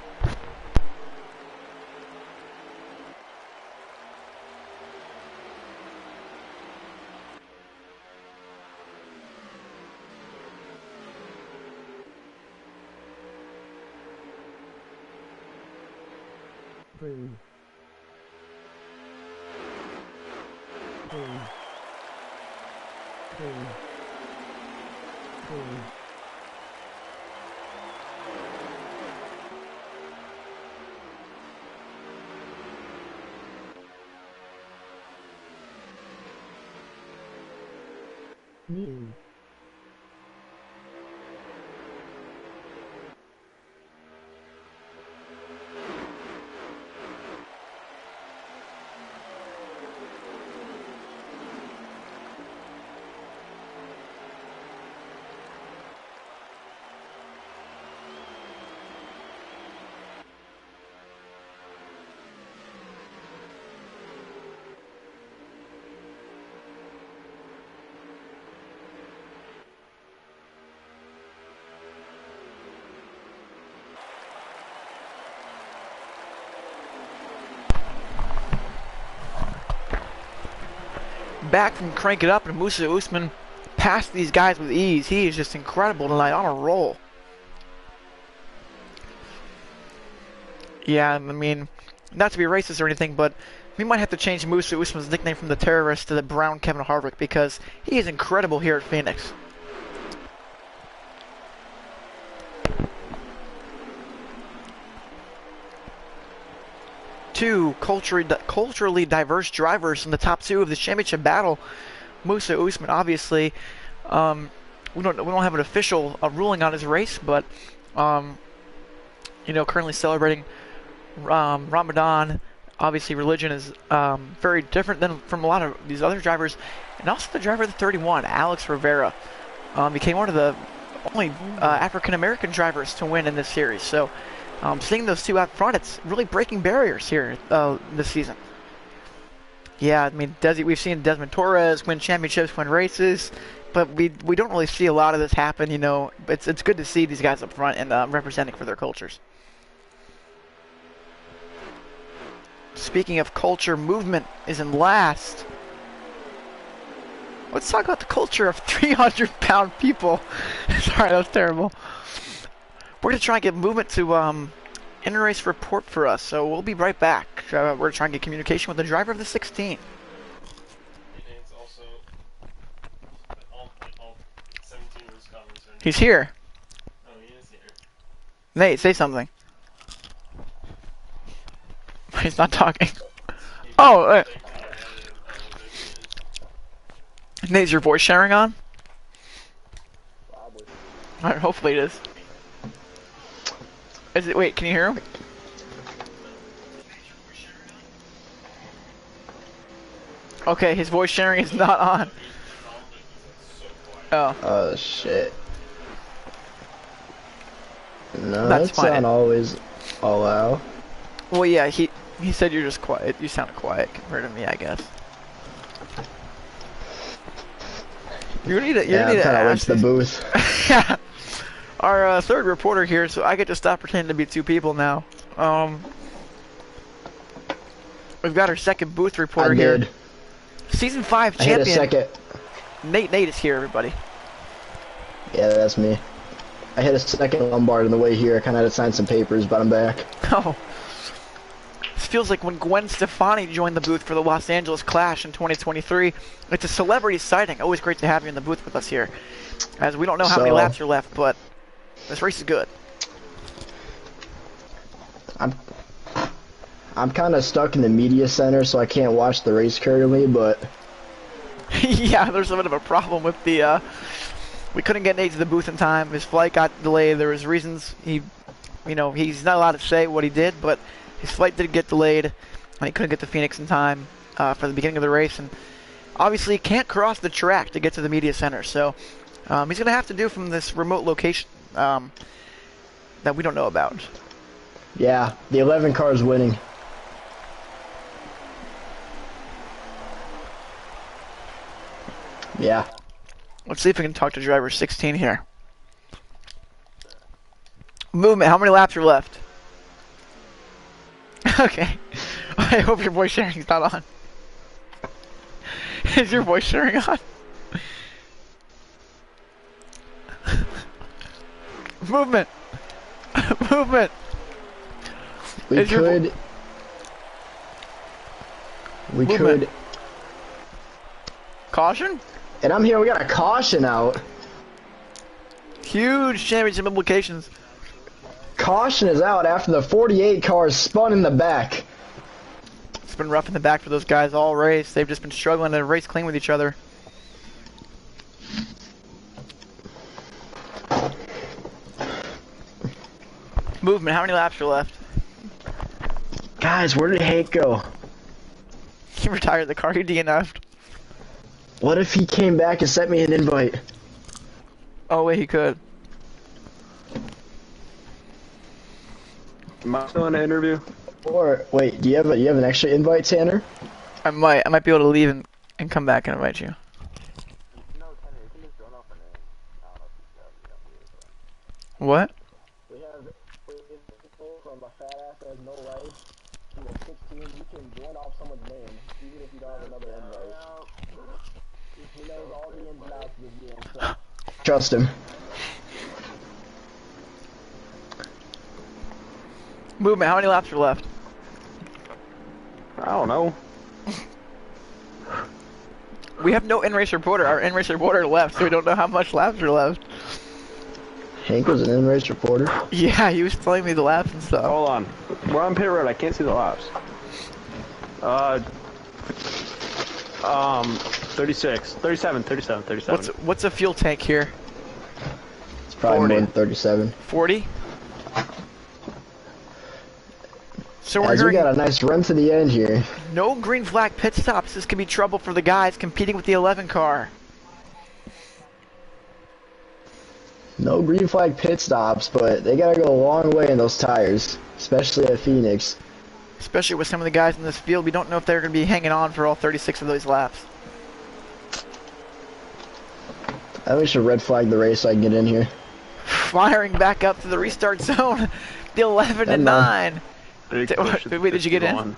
Speaker 7: Boom. New.
Speaker 1: back and crank it up, and Musa Usman passed these guys with ease. He is just incredible tonight, on a roll. Yeah, I mean, not to be racist or anything, but we might have to change Musa Usman's nickname from the terrorist to the Brown Kevin Harvick, because he is incredible here at Phoenix. Two culturally diverse drivers in the top two of the championship battle. Musa Usman, obviously, we don't have an official ruling on his race, but you know, currently celebrating Ramadan. Obviously, religion is very different than from a lot of these other drivers, and also the driver of the 31, Alex Rivera, became one of the only African American drivers to win in this series. So, seeing those two out front, it's really breaking barriers here this season. Yeah, I mean, we've seen Desmond Torres win championships, win races, but we don't really see a lot of this happen. You know, it's good to see these guys up front and representing for their cultures. Speaking of culture, Movement is in last. Let's talk about the culture of 300-pound people. Sorry, that was terrible. We're going to try and get Movement to in-race report for us, so we'll be right back. We're going to try and get communication with the driver of the 16.
Speaker 2: It's also all 17 of those comments are.
Speaker 1: He's here.
Speaker 2: Oh, he is here.
Speaker 1: Nate, say something. He's not talking. Oh, Nate, is your voice sharing on?
Speaker 8: Probably.
Speaker 1: Alright, hopefully it is. Is it? Wait, can you hear him? Okay, his voice sharing is not on. Oh.
Speaker 8: Oh shit. No,
Speaker 1: That's
Speaker 8: it's
Speaker 1: fine.
Speaker 8: not always allow.
Speaker 1: Well, yeah, he said you're just quiet. You sounded quiet compared to me, I guess. You need to. You
Speaker 8: Yeah,
Speaker 1: need
Speaker 8: I
Speaker 1: to
Speaker 8: kind of went
Speaker 1: ask
Speaker 8: to the
Speaker 1: this-
Speaker 8: booth.
Speaker 1: Yeah. Our third reporter here, so I get to stop pretending to be two people now. We've got our second booth reporter
Speaker 8: I
Speaker 1: here.
Speaker 8: did.
Speaker 1: Season 5
Speaker 8: I hit a
Speaker 1: champion.
Speaker 8: second.
Speaker 1: Nate is here, everybody.
Speaker 8: Yeah, that's me. I hit a second Lombard on the way here. I kind of had to sign some papers, but I'm back.
Speaker 1: Oh. This feels like when Gwen Stefani joined the booth for the Los Angeles Clash in 2023. It's a celebrity sighting. Always great to have you in the booth with us here. As we don't know how many laps are left, but this race is good.
Speaker 8: I'm kind of stuck in the media center, so I can't watch the race currently, but
Speaker 1: Yeah, there's a bit of a problem with the, we couldn't get Nate to the booth in time. His flight got delayed. There was reasons he's not allowed to say what he did, but his flight did get delayed, and he couldn't get to Phoenix in time for the beginning of the race. And obviously, he can't cross the track to get to the media center, so he's going to have to do from this remote location that we don't know about.
Speaker 8: yeah, the 11 car is winning. Yeah.
Speaker 1: Let's see if we can talk to driver 16 here. Movement, how many laps are left? Okay. I hope your voice sharing is not on. Is your voice sharing on? Movement. Movement.
Speaker 8: We
Speaker 1: Is your
Speaker 8: could. We
Speaker 1: Movement.
Speaker 8: could.
Speaker 1: Caution?
Speaker 8: And I'm here. We got a caution out.
Speaker 1: Huge championship implications.
Speaker 8: Caution is out after the 48 car spun in the back.
Speaker 1: It's been rough in the back for those guys all race. They've just been struggling to race clean with each other. Movement, how many laps are left?
Speaker 8: Guys, where did Hank go?
Speaker 1: He retired the car, he DNF'd.
Speaker 8: What if he came back and sent me an invite?
Speaker 1: Oh wait, he could.
Speaker 9: Am I still in an interview?
Speaker 8: Or wait, do you have an extra invite, Tanner?
Speaker 1: I might be able to leave and come back and invite you. What?
Speaker 8: We have people from a fat ass that has no life to a 16 you can join off someone's name, even if you don't have another invite. He knows all the ins and outs of this game, so. Trust him.
Speaker 1: Movement, how many laps are left?
Speaker 9: I don't know.
Speaker 1: We have no in-race reporter. Our in-race reporter left, so we don't know how much laps are left.
Speaker 8: Hank was an in-race reporter?
Speaker 1: Yeah, he was telling me the laps and stuff.
Speaker 9: Hold on. We're on pit road. I can't see the laps. 36, 37.
Speaker 1: What's a fuel tank here?
Speaker 8: It's probably
Speaker 1: 40.
Speaker 8: more than 37.
Speaker 1: 40? So we're
Speaker 8: As we
Speaker 1: hearing
Speaker 8: got a nice run to the end here.
Speaker 1: no green flag pit stops. This could be trouble for the guys competing with the 11 car.
Speaker 8: No green flag pit stops, but they gotta go a long way in those tires, especially at Phoenix.
Speaker 1: Especially with some of the guys in this field, we don't know if they're going to be hanging on for all 36 of those laps.
Speaker 8: I think we should red flag the race so I can get in here.
Speaker 1: Firing back up to the restart zone. The 11 and 9. Wait, did you get in?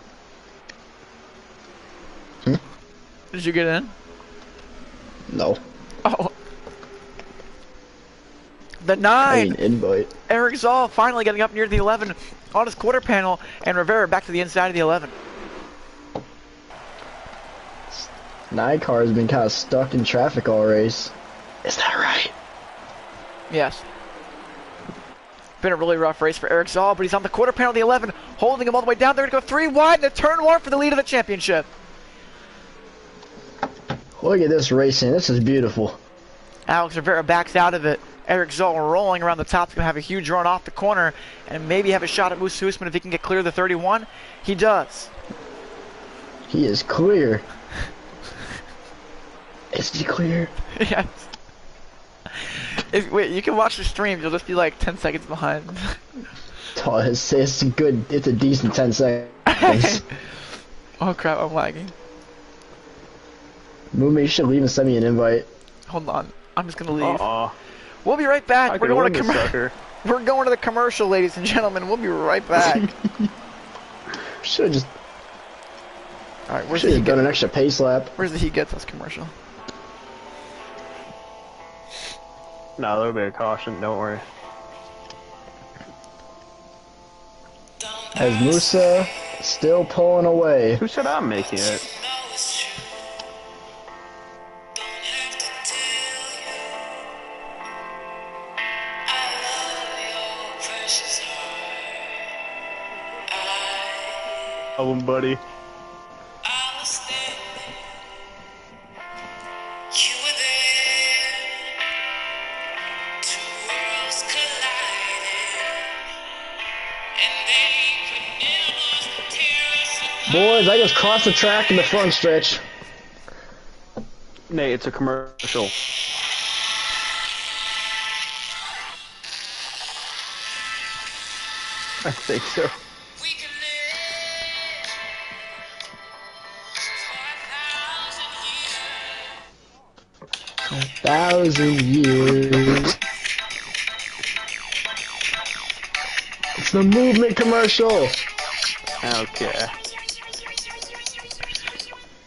Speaker 1: Did you get in?
Speaker 8: No.
Speaker 1: Oh. The
Speaker 8: I
Speaker 1: 9.
Speaker 8: mean, invite.
Speaker 1: Eric Zoll finally getting up near the 11 on his quarter panel, and Rivera back to the inside of the 11.
Speaker 8: 9 car has been kind of stuck in traffic all race. Is that right?
Speaker 1: Yes. Been a really rough race for Eric Zoll, but he's on the quarter panel of the 11, holding him all the way down. They're going to go 3 wide in the turn 1 for the lead of the championship.
Speaker 8: Look at this racing. This is beautiful.
Speaker 1: Alex Rivera backs out of it. Eric Zoll rolling around the top. He's going to have a huge run off the corner and maybe have a shot at Moose Hoosman if he can get clear of the 31. He does.
Speaker 8: He is clear. Is he clear?
Speaker 1: Yes. Wait, you can watch the stream. You'll just be like 10 seconds behind.
Speaker 8: Oh, it's good. It's a decent 10 seconds.
Speaker 1: Oh crap, I'm lagging.
Speaker 8: Movement, you should leave and send me an invite.
Speaker 1: Hold on. I'm just going to leave.
Speaker 9: Uh-oh.
Speaker 1: We'll be right back.
Speaker 9: I
Speaker 1: We're
Speaker 9: could've
Speaker 1: going
Speaker 9: won
Speaker 1: to
Speaker 9: this sucker.
Speaker 1: We're going to the commercial, ladies and gentlemen. We'll be right back.
Speaker 8: Should have just.
Speaker 1: Alright, where's
Speaker 8: Should
Speaker 1: the
Speaker 8: have
Speaker 1: heat
Speaker 8: done
Speaker 1: get?
Speaker 8: an extra pace lap.
Speaker 1: Where's the heat gets us commercial?
Speaker 9: No, there'll be a caution. Don't worry.
Speaker 8: As Musa still pulling away.
Speaker 9: Who said I'm making it? Oh, buddy.
Speaker 8: Boys, I just crossed the track in the front stretch.
Speaker 9: Nate, it's a commercial. I think so.
Speaker 8: 1,000 years. It's the movement commercial.
Speaker 9: Okay.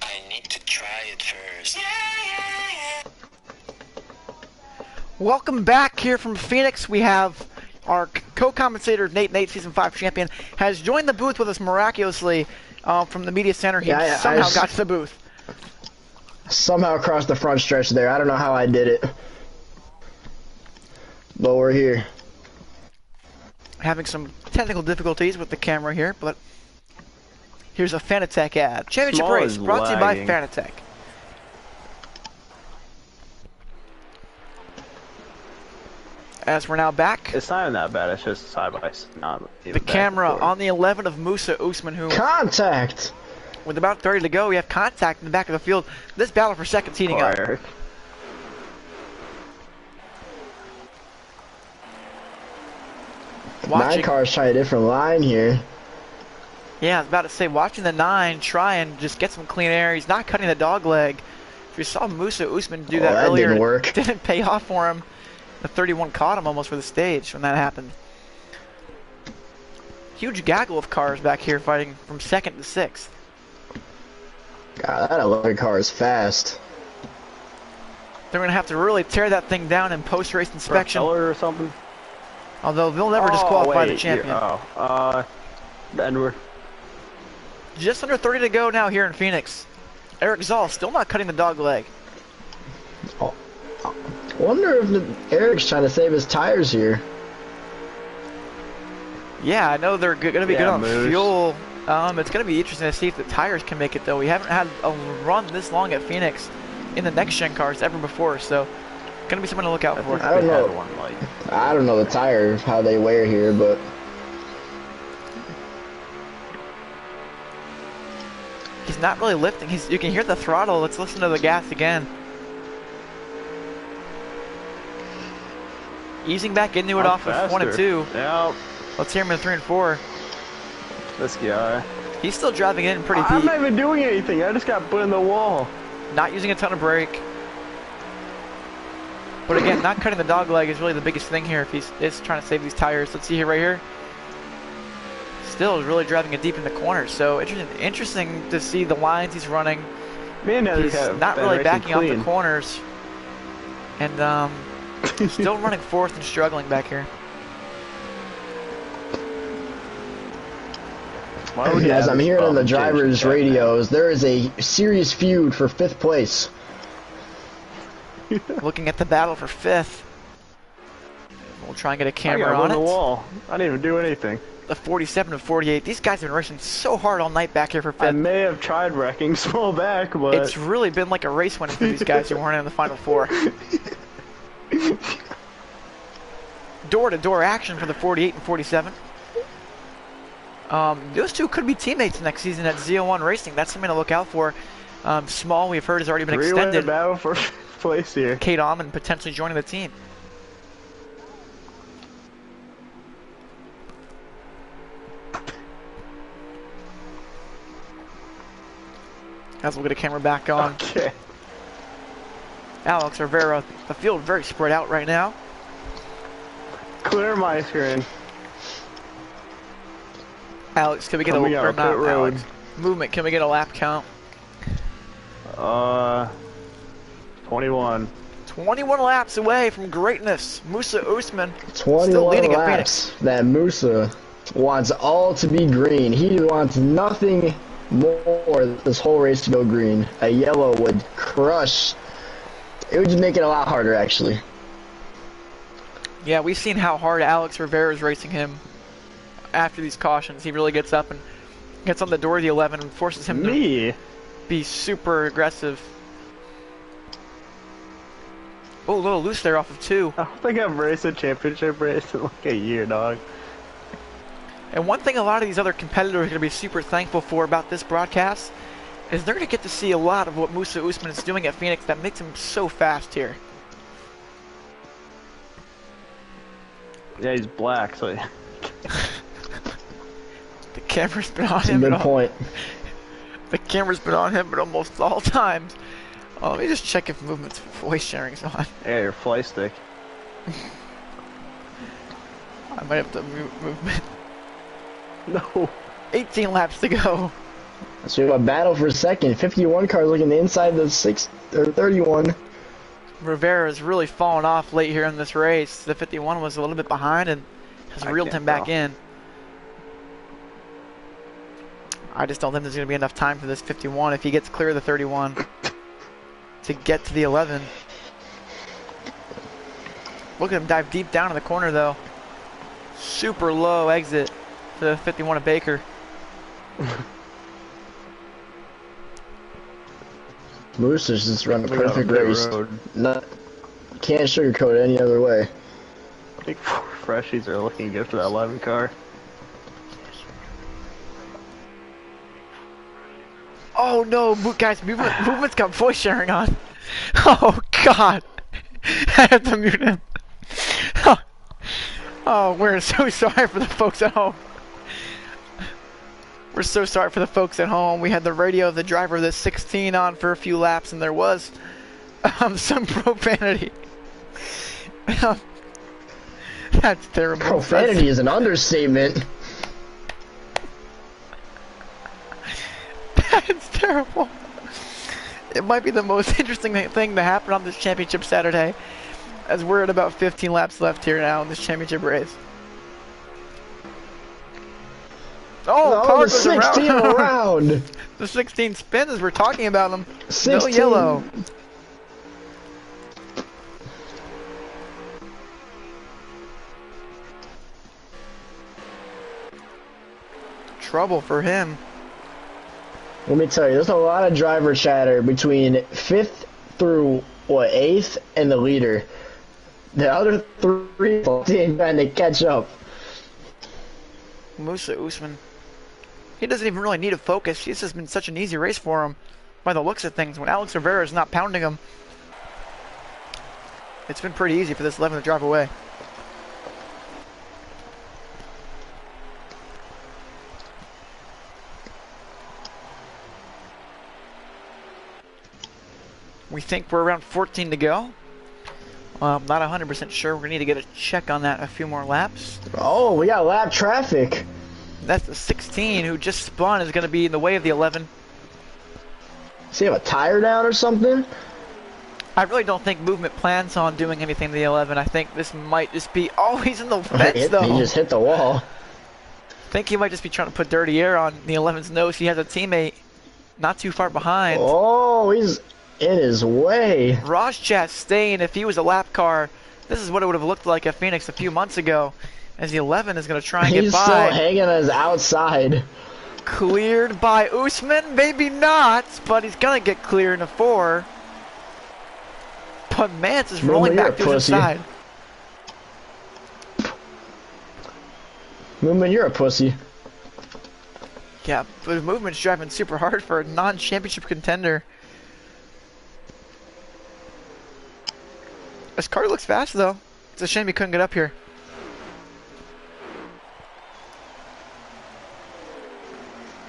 Speaker 5: I need to try it first.
Speaker 1: Welcome back here from Phoenix. We have our co-commentator, Nate, Season 5 champion, has joined the booth with us miraculously from the media center. He somehow got to the booth.
Speaker 8: Somehow across the front stretch there. I don't know how I did it. But we're here.
Speaker 1: Having some technical difficulties with the camera here, but here's a Fanatec ad. Championship
Speaker 9: Small
Speaker 1: race
Speaker 9: is
Speaker 1: brought to you by
Speaker 9: lagging.
Speaker 1: Fanatec. As we're now back,
Speaker 9: It's not even that bad. It's just side by side. Not even
Speaker 1: the
Speaker 9: back
Speaker 1: camera
Speaker 9: and forth.
Speaker 1: on the 11 of Musa Usman, who,
Speaker 8: Contact!
Speaker 1: with about 30 to go, we have contact in the back of the field. This battle for second heating
Speaker 9: Poor
Speaker 1: up.
Speaker 9: Eric.
Speaker 8: My car's trying a different line here.
Speaker 1: Yeah, I was about to say, watching the 9 try and just get some clean air. He's not cutting the dog leg. If you saw Musa Usman do that earlier,
Speaker 8: didn't work.
Speaker 1: it didn't pay off for him. The 31 caught him almost for the stage when that happened. huge gaggle of cars back here fighting from 2nd to 6th.
Speaker 8: God, that 11 car is fast.
Speaker 1: They're going to have to really tear that thing down in post-race inspection.
Speaker 9: Propeller or something?
Speaker 1: Although they'll never disqualify the
Speaker 9: wait,
Speaker 1: champion.
Speaker 9: Denver.
Speaker 1: Just under 30 to go now here in Phoenix. Eric Zoll still not cutting the dog leg.
Speaker 8: Oh, I wonder if Eric's trying to save his tires here.
Speaker 1: Yeah, I know they're going to be good on
Speaker 9: Moose.
Speaker 1: fuel. It's going to be interesting to see if the tires can make it, though. We haven't had a run this long at Phoenix in the next-gen cars ever before, so going to be something to look out for.
Speaker 8: I don't know. I don't know the tire, how they wear here, but
Speaker 1: he's not really lifting. You can hear the throttle. Let's listen to the gas again. Easing back into it off of 1 and 2.
Speaker 9: Yep.
Speaker 1: Let's hear him in 3 and 4.
Speaker 9: This guy.
Speaker 1: He's still driving in pretty
Speaker 9: I'm
Speaker 1: deep.
Speaker 9: not even doing anything. I just got put in the wall.
Speaker 1: Not using a ton of brake. But again, not cutting the dog leg is really the biggest thing here if he is trying to save these tires. Let's see here, right here. Still really driving it deep in the corners. So interesting to see the lines he's running.
Speaker 9: Man,
Speaker 1: He's not really backing off the corners. And still running 4th and struggling back here.
Speaker 8: as I'm hearing on the drivers' radios, there is a serious feud for 5th place.
Speaker 1: Looking at the battle for 5th. We'll try and get a
Speaker 9: I
Speaker 1: camera
Speaker 9: got
Speaker 1: on
Speaker 9: on
Speaker 1: it.
Speaker 9: the wall. I didn't even do anything.
Speaker 1: The 47 and 48. These guys have been racing so hard all night back here for 5th.
Speaker 9: I may have tried wrecking small back, but
Speaker 1: It's really been like a race winning for these guys who weren't in the Final 4. Door-to-door action for the 48 and 47. Those two could be teammates next season at Z01 Racing. That's something to look out for. Small, we've heard, has already been extended.
Speaker 9: Battle for place here.
Speaker 1: Kate Almond potentially joining the team. As we'll get a camera back on.
Speaker 9: Okay.
Speaker 1: Alex Rivera, the field very spread out right now.
Speaker 9: Clear my screen.
Speaker 1: Alex, can we get
Speaker 9: Coming
Speaker 1: a
Speaker 9: out
Speaker 1: or
Speaker 9: of
Speaker 1: not,
Speaker 9: pit road.
Speaker 1: Alex? Movement? Can we get a lap count?
Speaker 9: 21.
Speaker 1: 21 laps away from greatness. Musa Usman
Speaker 8: 21
Speaker 1: still leading at
Speaker 8: laps.
Speaker 1: Phoenix.
Speaker 8: That Musa wants all to be green. He wants nothing more than this whole race to go green. A yellow would crush. It would just make it a lot harder, actually.
Speaker 1: Yeah, we've seen how hard Alex Rivera is racing him after these cautions. He really gets up and gets on the door of the 11 and forces him to be super aggressive. Oh, a little loose there off of 2.
Speaker 9: I don't think I've raced a championship race in like a year, dog.
Speaker 1: And one thing a lot of these other competitors are going to be super thankful for about this broadcast is they're going to get to see a lot of what Musa Usman is doing at Phoenix that makes him so fast here.
Speaker 9: Yeah, he's black, so
Speaker 1: The camera's been on
Speaker 8: That's a
Speaker 1: him.
Speaker 8: good point.
Speaker 1: The camera's been on him at almost all times. Oh, let me just check if movement's voice sharing's on.
Speaker 9: yeah, your fly stick.
Speaker 1: I might have to move movement.
Speaker 9: No.
Speaker 1: 18 laps to go.
Speaker 8: So we have a battle for second. 51 cars looking the inside of the 31.
Speaker 1: Rivera's really fallen off late here in this race. The 51 was a little bit behind and has reeled him back in. I just don't think there's going to be enough time for this 51 if he gets clear of the 31 to get to the 11. Look at him dive deep down in the corner though. Super low exit to the 51 of Baker.
Speaker 8: Moose is just running a
Speaker 9: Look at
Speaker 8: perfect
Speaker 9: that
Speaker 8: race.
Speaker 9: road.
Speaker 8: Can't sugarcoat it any other way.
Speaker 9: I think freshies are looking good for that 11 car.
Speaker 1: Oh no, guys, movement's got voice sharing on. Oh god. I have to mute him. Oh, we're so sorry for the folks at home. We're so sorry for the folks at home. We had the radio of the driver of the 16 on for a few laps and there was some profanity. That's terrible.
Speaker 8: Profanity is an understatement.
Speaker 1: It's terrible. It might be the most interesting thing to happen on this championship Saturday, as we're at about 15 laps left here now in this championship race. Oh,
Speaker 8: Oh,
Speaker 1: car
Speaker 8: the
Speaker 1: goes
Speaker 8: 16 around.
Speaker 1: The 16 spins as we're talking about them.
Speaker 8: 16.
Speaker 1: No yellow. Trouble for him.
Speaker 8: Let me tell you, there's a lot of driver chatter between 5th through, 8th and the leader. The other 3 trying to catch up.
Speaker 1: Musa Usman. He doesn't even really need to focus. This has been such an easy race for him by the looks of things. When Alex Rivera is not pounding him, it's been pretty easy for this 11 to drive away. We think we're around 14 to go. Not 100% sure. We're going to need to get a check on that a few more laps.
Speaker 8: Oh, we got lap traffic.
Speaker 1: That's the 16 who just spun is going to be in the way of the 11.
Speaker 8: Does he have a tire down or something?
Speaker 1: I really don't think movement plans on doing anything to the 11. I think this might just be... Oh, he's in the fence, though.
Speaker 8: He just hit the wall.
Speaker 1: I think he might just be trying to put dirty air on the 11's nose. He has a teammate not too far behind.
Speaker 8: Oh, he's in his way.
Speaker 1: Rajchat staying. If he was a lap car, this is what it would have looked like at Phoenix a few months ago. As the 11 is going to try and get
Speaker 8: He's
Speaker 1: by.
Speaker 8: still hanging on his outside.
Speaker 1: Cleared by Usman? Maybe not, but he's going to get clear in a 4. But Mance is rolling back to his side.
Speaker 8: Movement, you're a pussy.
Speaker 1: Yeah, but Movement's driving super hard for a non-championship contender. This car looks fast, though. It's a shame he couldn't get up here.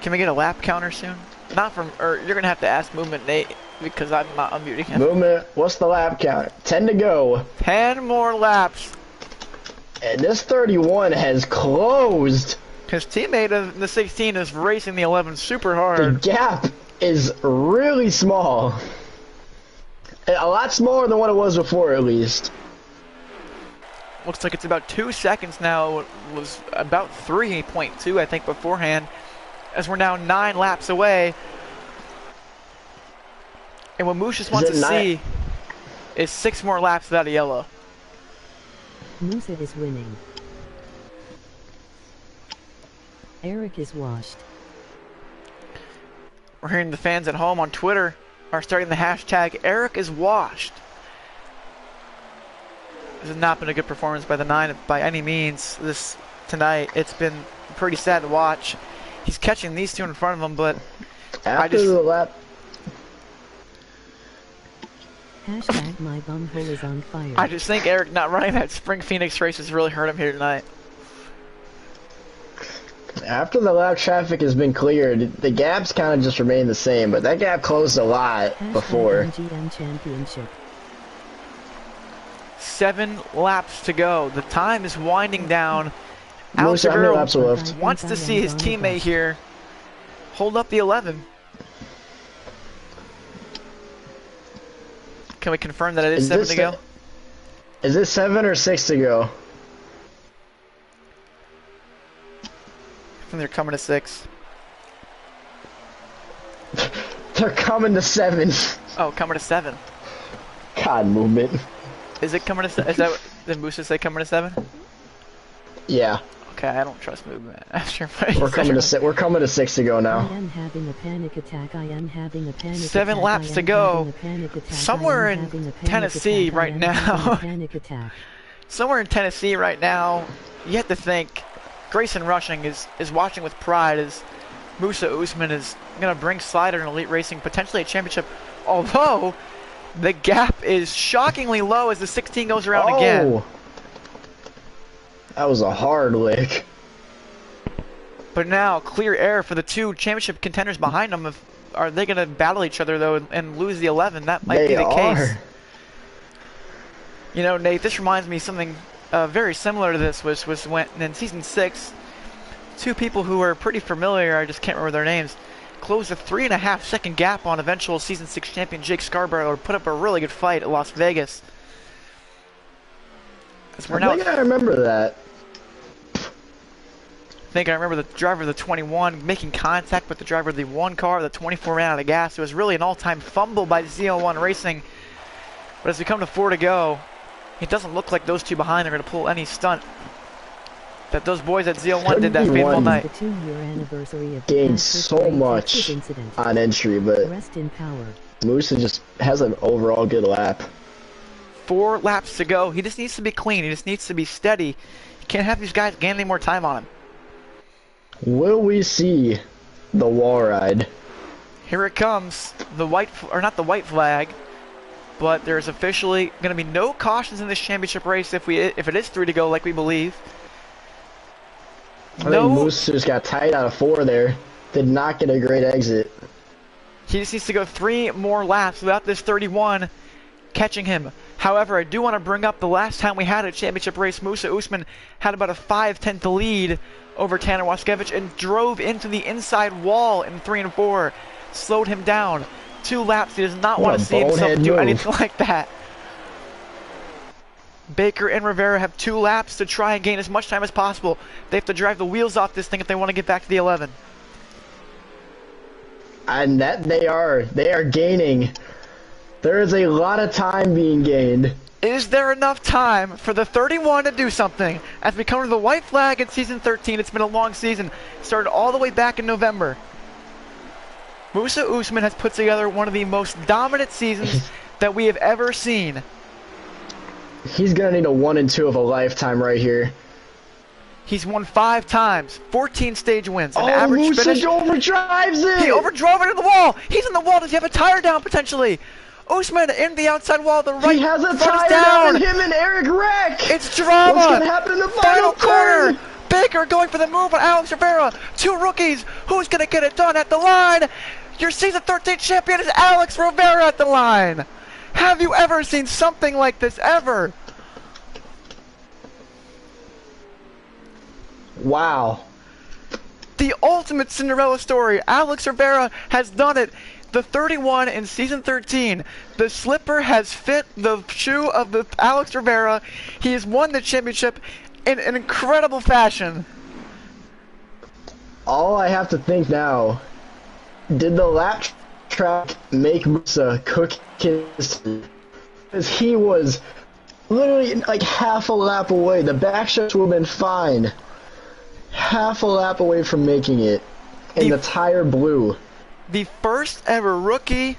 Speaker 1: Can we get a lap counter soon? Not from, or you're gonna have to ask Movement Nate because I'm not unmuting him.
Speaker 8: Movement, what's the lap count? 10 to go.
Speaker 1: 10 more laps.
Speaker 8: And this 31 has closed.
Speaker 1: His teammate of the 16 is racing the 11 super
Speaker 8: The
Speaker 1: hard.
Speaker 8: gap is really small. A lot smaller than what it was before, at least.
Speaker 1: Looks like it's about 2 seconds now. It was about 3.2, I think, beforehand. As we're now 9 laps away. And what Moose just wants to see is 6 more laps without a yellow.
Speaker 7: Musa is winning. Eric is washed.
Speaker 1: We're hearing the fans at home on Twitter are starting the hashtag Eric is washed. This has not been a good performance by the 9 by any means this tonight. It's been pretty sad to watch. He's catching these 2 in front of him, but
Speaker 8: After the lap.
Speaker 7: Hashtag my bumhole is on fire.
Speaker 1: I just think Eric not running that Spring Phoenix race has really hurt him here tonight.
Speaker 8: After the lap traffic has been cleared, the gaps kind of just remain the same, but that gap closed a lot
Speaker 7: Hashtag
Speaker 8: before.
Speaker 7: MGM Championship.
Speaker 1: 7 laps to go. The time is winding down. Alex
Speaker 8: Moose, how many
Speaker 1: Rivera
Speaker 8: laps are left?
Speaker 1: wants to see his teammate here hold up the 11. Can we confirm that it is 7 to go?
Speaker 8: Is it 7 or 6 to go?
Speaker 1: I think they're coming to 6.
Speaker 8: They're coming to 7.
Speaker 1: Oh, coming to 7.
Speaker 8: God, Movement.
Speaker 1: Is it coming to 7? Is that what did Moose say coming to 7?
Speaker 8: Yeah.
Speaker 1: Okay, I don't trust Movement. After
Speaker 8: We're coming to we're coming to 6 to go
Speaker 7: I
Speaker 8: now.
Speaker 7: am having a panic attack. I am having a panic
Speaker 1: 7
Speaker 7: attack.
Speaker 1: laps
Speaker 7: I
Speaker 1: to
Speaker 7: am
Speaker 1: go.
Speaker 7: having a panic attack.
Speaker 1: Somewhere
Speaker 7: I am
Speaker 1: in
Speaker 7: having a panic
Speaker 1: Tennessee
Speaker 7: attack. I
Speaker 1: right
Speaker 7: am
Speaker 1: now.
Speaker 7: having a panic attack.
Speaker 1: Somewhere in Tennessee right now, you have to think Grayson Rushing is watching with pride as Musa Usman is going to bring Slider in Elite Racing, potentially a championship. Although, the gap is shockingly low as the 16 goes around again.
Speaker 8: That was a hard lick.
Speaker 1: But now, clear air for the 2 championship contenders behind them. Are they going to battle each other, though, and lose the 11? That might be the case. You know, Nate, this reminds me of something very similar to this, which was when in Season 6, 2 people who were pretty familiar, I just can't remember their names, close a 3.5-second gap on eventual Season 6 champion Jake Scarborough, or put up a really good fight at Las Vegas.
Speaker 8: I think I remember that.
Speaker 1: I think I remember the driver of the 21 making contact with the driver of the 1 car. The 24 ran out of gas. It was really an all-time fumble by ZL1 Racing. But as we come to 4 to go, it doesn't look like those two behind are going to pull any stunt that those boys at ZL1 did that fateful night.
Speaker 7: The 2-year anniversary of
Speaker 8: Gained so much on entry, but
Speaker 7: rest in power.
Speaker 8: Musa just has an overall good lap.
Speaker 1: 4 laps to go. He just needs to be clean. He just needs to be steady. You can't have these guys gain any more time on him.
Speaker 8: Will we see the wall ride?
Speaker 1: Here it comes. The white, or not the white flag, but there's officially going to be no cautions in this championship race if it is 3 to go like we believe.
Speaker 8: I think Moose just got tight out of 4 there. Did not get a great exit.
Speaker 1: He just needs to go 3 more laps without this 31 catching him. However, I do want to bring up the last time we had a championship race, Musa Usman had about a 5/10 lead over Tanner Waskevich and drove into the inside wall in 3 and 4. Slowed him down. 2 laps. He does not want to see himself do anything like that. Baker and Rivera have 2 laps to try and gain as much time as possible. They have to drive the wheels off this thing if they want to get back to the 11.
Speaker 8: And that they are gaining. There is a lot of time being gained.
Speaker 1: Is there enough time for the 31 to do something? As we come to the white flag in Season 13, it's been a long season. It started all the way back in November. Musa Usman has put together one of the most dominant seasons that we have ever seen.
Speaker 8: He's going to need a 1 and 2 of a lifetime right here.
Speaker 1: He's won 5 times, 14 stage wins, an average
Speaker 8: Musa
Speaker 1: finish.
Speaker 8: overdrives it!
Speaker 1: He overdrove it in the wall! He's in the wall! Does he have a tire down potentially? Usman in the outside wall, the right.
Speaker 8: He has a tire down! Him and Eric wreck!
Speaker 1: It's drama!
Speaker 8: What's going to happen in the final
Speaker 1: corner? Baker going for the move on Alex Rivera. 2 rookies. Who's going to get it done at the line? Your Season 13 champion is Alex Rivera at the line. Have you ever seen something like this ever?
Speaker 8: Wow.
Speaker 1: The ultimate Cinderella story. Alex Rivera has done it. The 31 in Season 13. The slipper has fit the shoe of the Alex Rivera. He has won the championship in an incredible fashion.
Speaker 8: All I have to think now, did the lap track make Musa cook his? Because he was literally like half a lap away. The back stretch would have been fine. Half a lap away from making it. And the tire blew.
Speaker 1: The first ever rookie,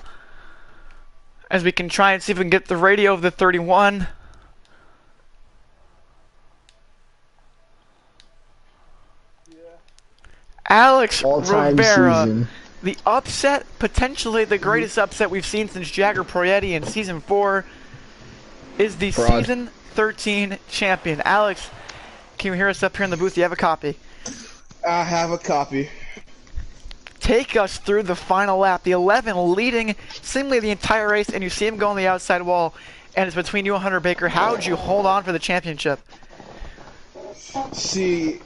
Speaker 1: as we can try and see if we can get the radio of the 31. Alex Rivera, the upset, potentially the greatest upset we've seen since Jagger Proietti in Season 4, is the Season 13 champion. Alex, can you hear us up here in the booth? Do you have a copy?
Speaker 10: I have a copy.
Speaker 1: Take us through the final lap. The 11 leading seemingly the entire race, and you see him go on the outside wall, and it's between you and Hunter Baker. How would you hold on for the championship?
Speaker 10: See,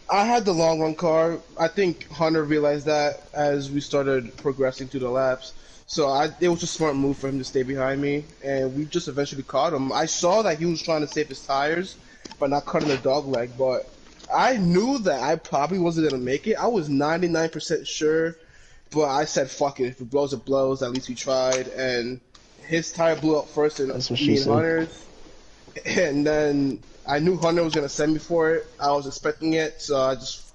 Speaker 10: I had the long run car. I think Hunter realized that as we started progressing through the laps. So it was a smart move for him to stay behind me, and we just eventually caught him. I saw that he was trying to save his tires by not cutting the dog leg, but I knew that I probably wasn't going to make it. I was 99% sure, but I said, fuck it. If it blows, it blows. At least we tried. And his tire blew up first in me and Hunter's. And then I knew Hunter was going to send me for it. I was expecting it, so I just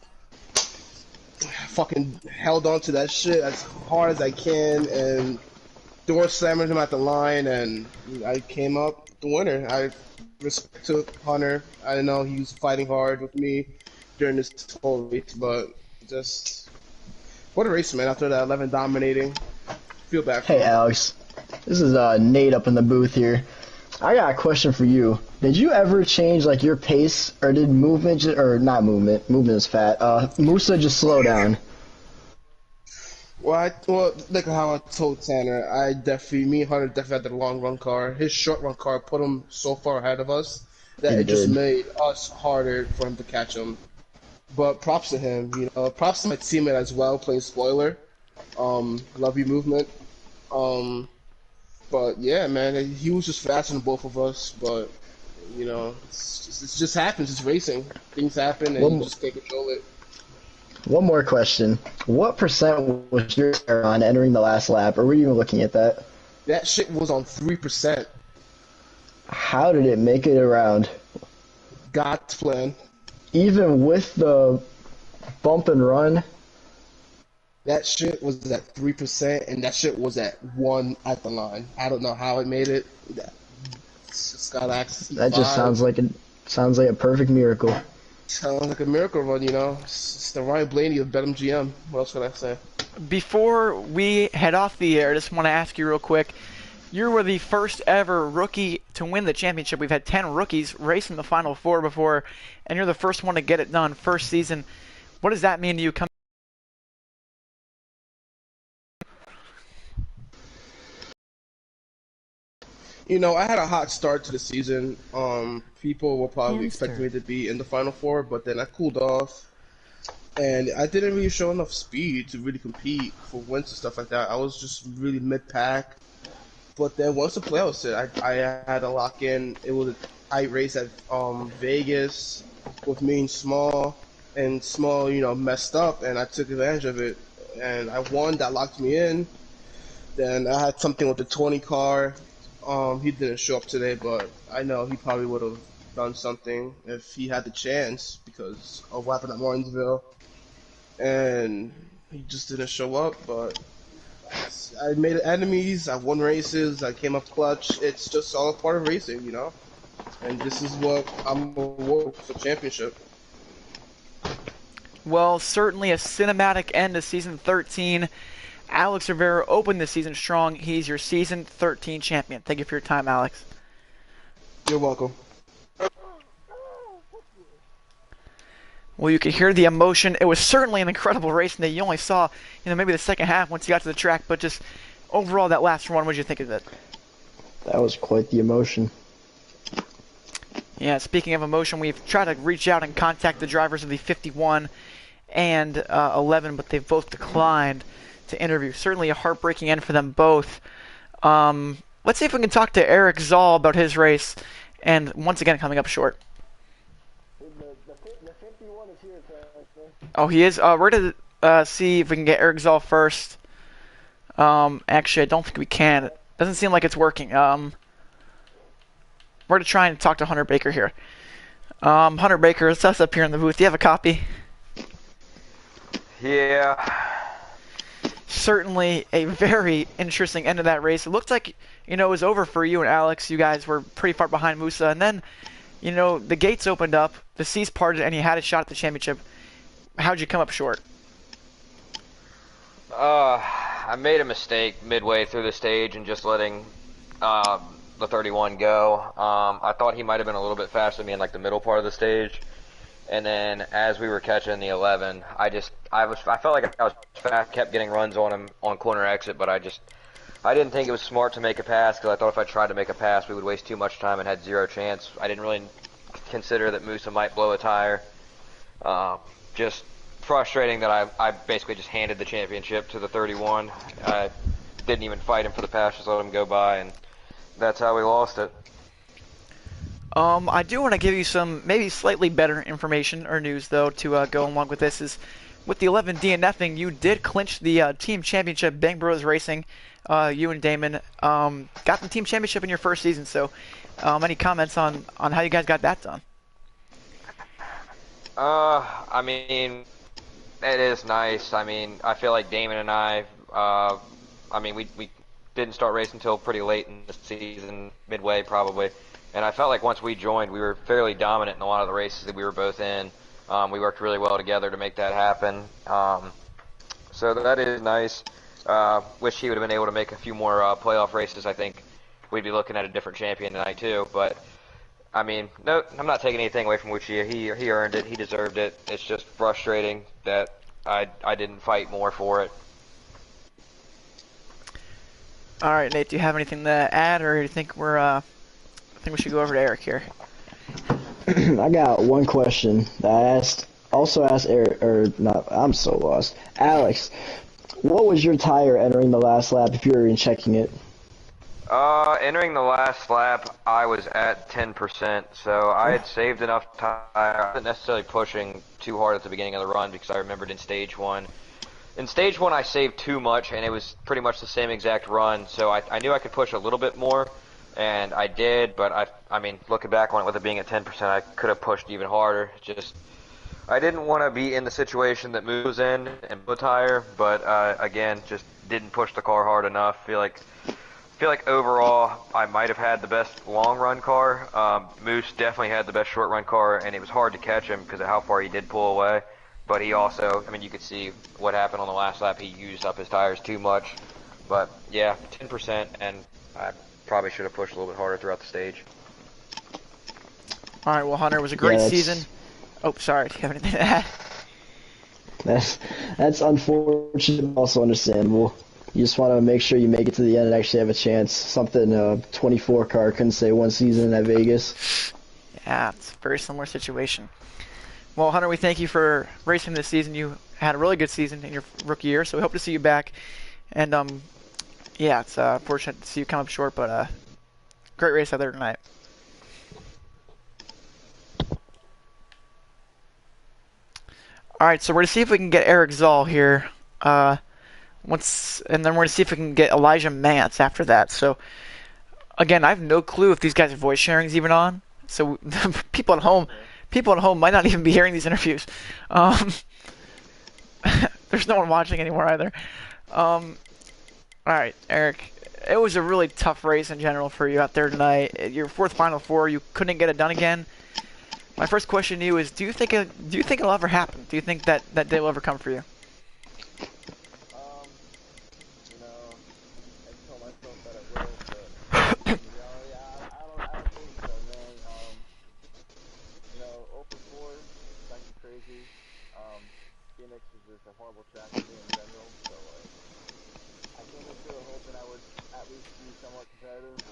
Speaker 10: fucking held on to that shit as hard as I can and door slammed him at the line, and I came up the winner. I respect to Hunter. I know he was fighting hard with me during this whole race, but just what a race, man! After that 11 dominating, feel bad.
Speaker 8: Hey, Alex, this is Nate up in the booth here. I got a question for you. Did you ever change like your pace, or did movement, or not movement? Movement is fat. Musa just slow down.
Speaker 10: Well, like how I told Tanner, me and Hunter definitely had the long run car. His short run car put him so far ahead of us that it just made us harder for him to catch him. But props to him, you know. Props to my teammate as well, playing spoiler. Lovey movement. But yeah, man, he was just faster than both of us. But you know, it just happens. It's racing. Things happen, and you
Speaker 8: One,
Speaker 10: just can't control it.
Speaker 8: one more question. What percent was your tire on entering the last lap? Or were you even looking at that?
Speaker 10: That shit was on 3%.
Speaker 8: How did it make it around?
Speaker 10: God's plan.
Speaker 8: Even with the bump and run?
Speaker 10: That shit was at 3%, and that shit was at 1 at the line. I don't know how it made it. Scott Axe.
Speaker 8: That just sounds like a perfect miracle.
Speaker 10: Sounds like a miracle run, you know. It's the Ryan Blaney of BetMGM. What else can I say?
Speaker 1: Before we head off the air, I just want to ask you real quick. You were the first ever rookie to win the championship. We've had 10 rookies race in the Final Four before, and you're the first one to get it done first season. What does that mean to you?
Speaker 10: You know, I had a hot start to the season. People were probably
Speaker 7: Hamster.
Speaker 10: expecting me to be in the Final Four, but then I cooled off. And I didn't really show enough speed to really compete for wins and stuff like that. I was just really mid-pack. But then once the playoffs hit, I had to lock in. It was a tight race at Vegas with me and Small. And Small, you know, messed up, and I took advantage of it. And I won. That locked me in. Then I had something with the 20 car. He didn't show up today, but I know he probably would have done something if he had the chance because of what happened at Martinsville. And he just didn't show up, but I made enemies, I won races, I came up clutch. It's just all a part of racing, you know? And this is what I'm awarded for championship.
Speaker 1: Well, certainly a cinematic end to season 13. Alex Rivera opened the season strong. He's your season 13 champion. Thank you for your time, Alex.
Speaker 10: You're welcome.
Speaker 1: Well, you could hear the emotion. It was certainly an incredible race, and that you only saw, maybe the second half once you got to the track. But just overall, that last run, what did you think of it?
Speaker 8: That was quite the emotion.
Speaker 1: Yeah, speaking of emotion, we've tried to reach out and contact the drivers of the 51 and 11, but they've both declined to interview. Certainly a heartbreaking end for them both. Let's see if we can talk to Eric Zoll about his race, and once again coming up short. Oh, he is? We're going to see if we can get Eric Zoll first. Actually, I don't think we can. It doesn't seem like it's working. We're going to try and talk to Hunter Baker here. Hunter Baker, it's us up here in the booth. Do you have a copy?
Speaker 11: Yeah.
Speaker 1: Certainly a very interesting end of that race. It looked like, it was over for you and Alex. You guys were pretty far behind Musa. And then, the gates opened up, the seas parted, and you had a shot at the championship. How'd you come up short?
Speaker 11: I made a mistake midway through the stage and just letting the 31 go. I thought he might have been a little bit faster than me in like the middle part of the stage. And then as we were catching the 11, I felt like I was fast, kept getting runs on him on corner exit, but I didn't think it was smart to make a pass because I thought if I tried to make a pass, we would waste too much time and had zero chance. I didn't really consider that Musa might blow a tire. Just frustrating that I basically just handed the championship to the 31. I didn't even fight him for the pass, just let him go by, and that's how we lost it.
Speaker 1: I do want to give you some maybe slightly better information or news, though, to go along with this. Is with the 11 DNFing, you did clinch the team championship. Bang Bros Racing, you and Damon got the team championship in your first season. So, any comments on how you guys got that done?
Speaker 11: I mean, it is nice. I mean, I feel like Damon and I we didn't start racing until pretty late in the season, midway probably. And I felt like once we joined, we were fairly dominant in a lot of the races that we were both in. We worked really well together to make that happen. So that is nice. Wish he would have been able to make a few more playoff races. I think we'd be looking at a different champion tonight too. But I mean, no, I'm not taking anything away from Uchiha. He earned it. He deserved it. It's just frustrating that I didn't fight more for it.
Speaker 1: All right, Nate, do you have anything to add, or do you think I think we should go over to Eric here?
Speaker 8: I got one question that I also asked Eric, or not, I'm so lost. Alex, What was your tire entering the last lap if you were in checking it?
Speaker 11: Entering the last lap, I was at 10%, so I had saved enough tire. I wasn't necessarily pushing too hard at the beginning of the run because I remembered in stage one. In stage one, I saved too much, and it was pretty much the same exact run, so I knew I could push a little bit more, and I did, but I mean, looking back on it with it being at 10%, I could have pushed even harder. Just, I didn't want to be in the situation that Moose was in and put tire, but again, just didn't push the car hard enough. Feel like overall I might have had the best long run car. Moose definitely had the best short run car, and it was hard to catch him because of how far he did pull away. But he also, I mean, you could see what happened on the last lap. He used up his tires too much. But yeah, 10%, and I probably should have pushed a little bit harder throughout the stage.
Speaker 1: All right, well, Hunter, it was a great season. Oh, sorry. Do you have anything to add?
Speaker 8: That's unfortunate, but also understandable. You just want to make sure you make it to the end and actually have a chance. Something a 24 car couldn't say one season at Vegas.
Speaker 1: Yeah, it's a very similar situation. Well, Hunter, we thank you for racing this season. You had a really good season in your rookie year, so we hope to see you back. And yeah, it's unfortunate to see you come up short, but great race out there tonight. All right, so we're gonna see if we can get Eric Zoll here. And then we're gonna see if we can get Elijah Mance after that. So again, I have no clue if these guys' voice sharing is even on. So people at home might not even be hearing these interviews. There's no one watching anymore either. All right, Eric. It was a really tough race in general for you out there tonight. Your fourth Final Four, you couldn't get it done again. My first question to you is: do you think it'll ever happen? Do you think that day will ever come for you?
Speaker 9: You know, I tell myself that it will, but in reality, I don't think so, man. You know, 0 for 4, kind of crazy. Phoenix is just a horrible track to me in general, so I came into it hoping I would at least be somewhat competitive.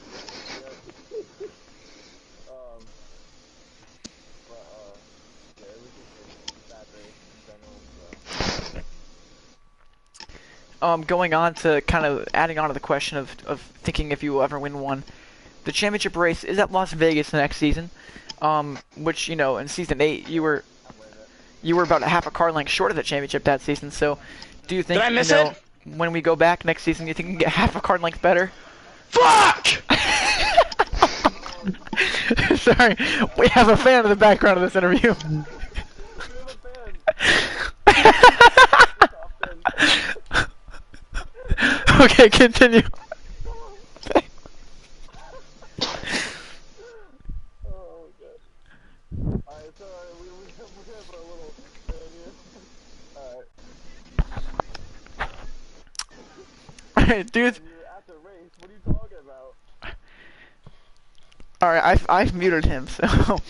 Speaker 9: Yeah, it was just a bad race in general, so.
Speaker 1: Going on to kind of adding on to the question of thinking if you will ever win one. The championship race is at Las Vegas next season, which, you know, in season 8 you were about a half a car length short of the championship that season. So, do you think when we go back next season, you think you can get half a car length better?
Speaker 10: Fuck!
Speaker 1: Sorry, we have a fan in the background of this interview. Okay, continue. Alright, dude. Alright, I've muted him, so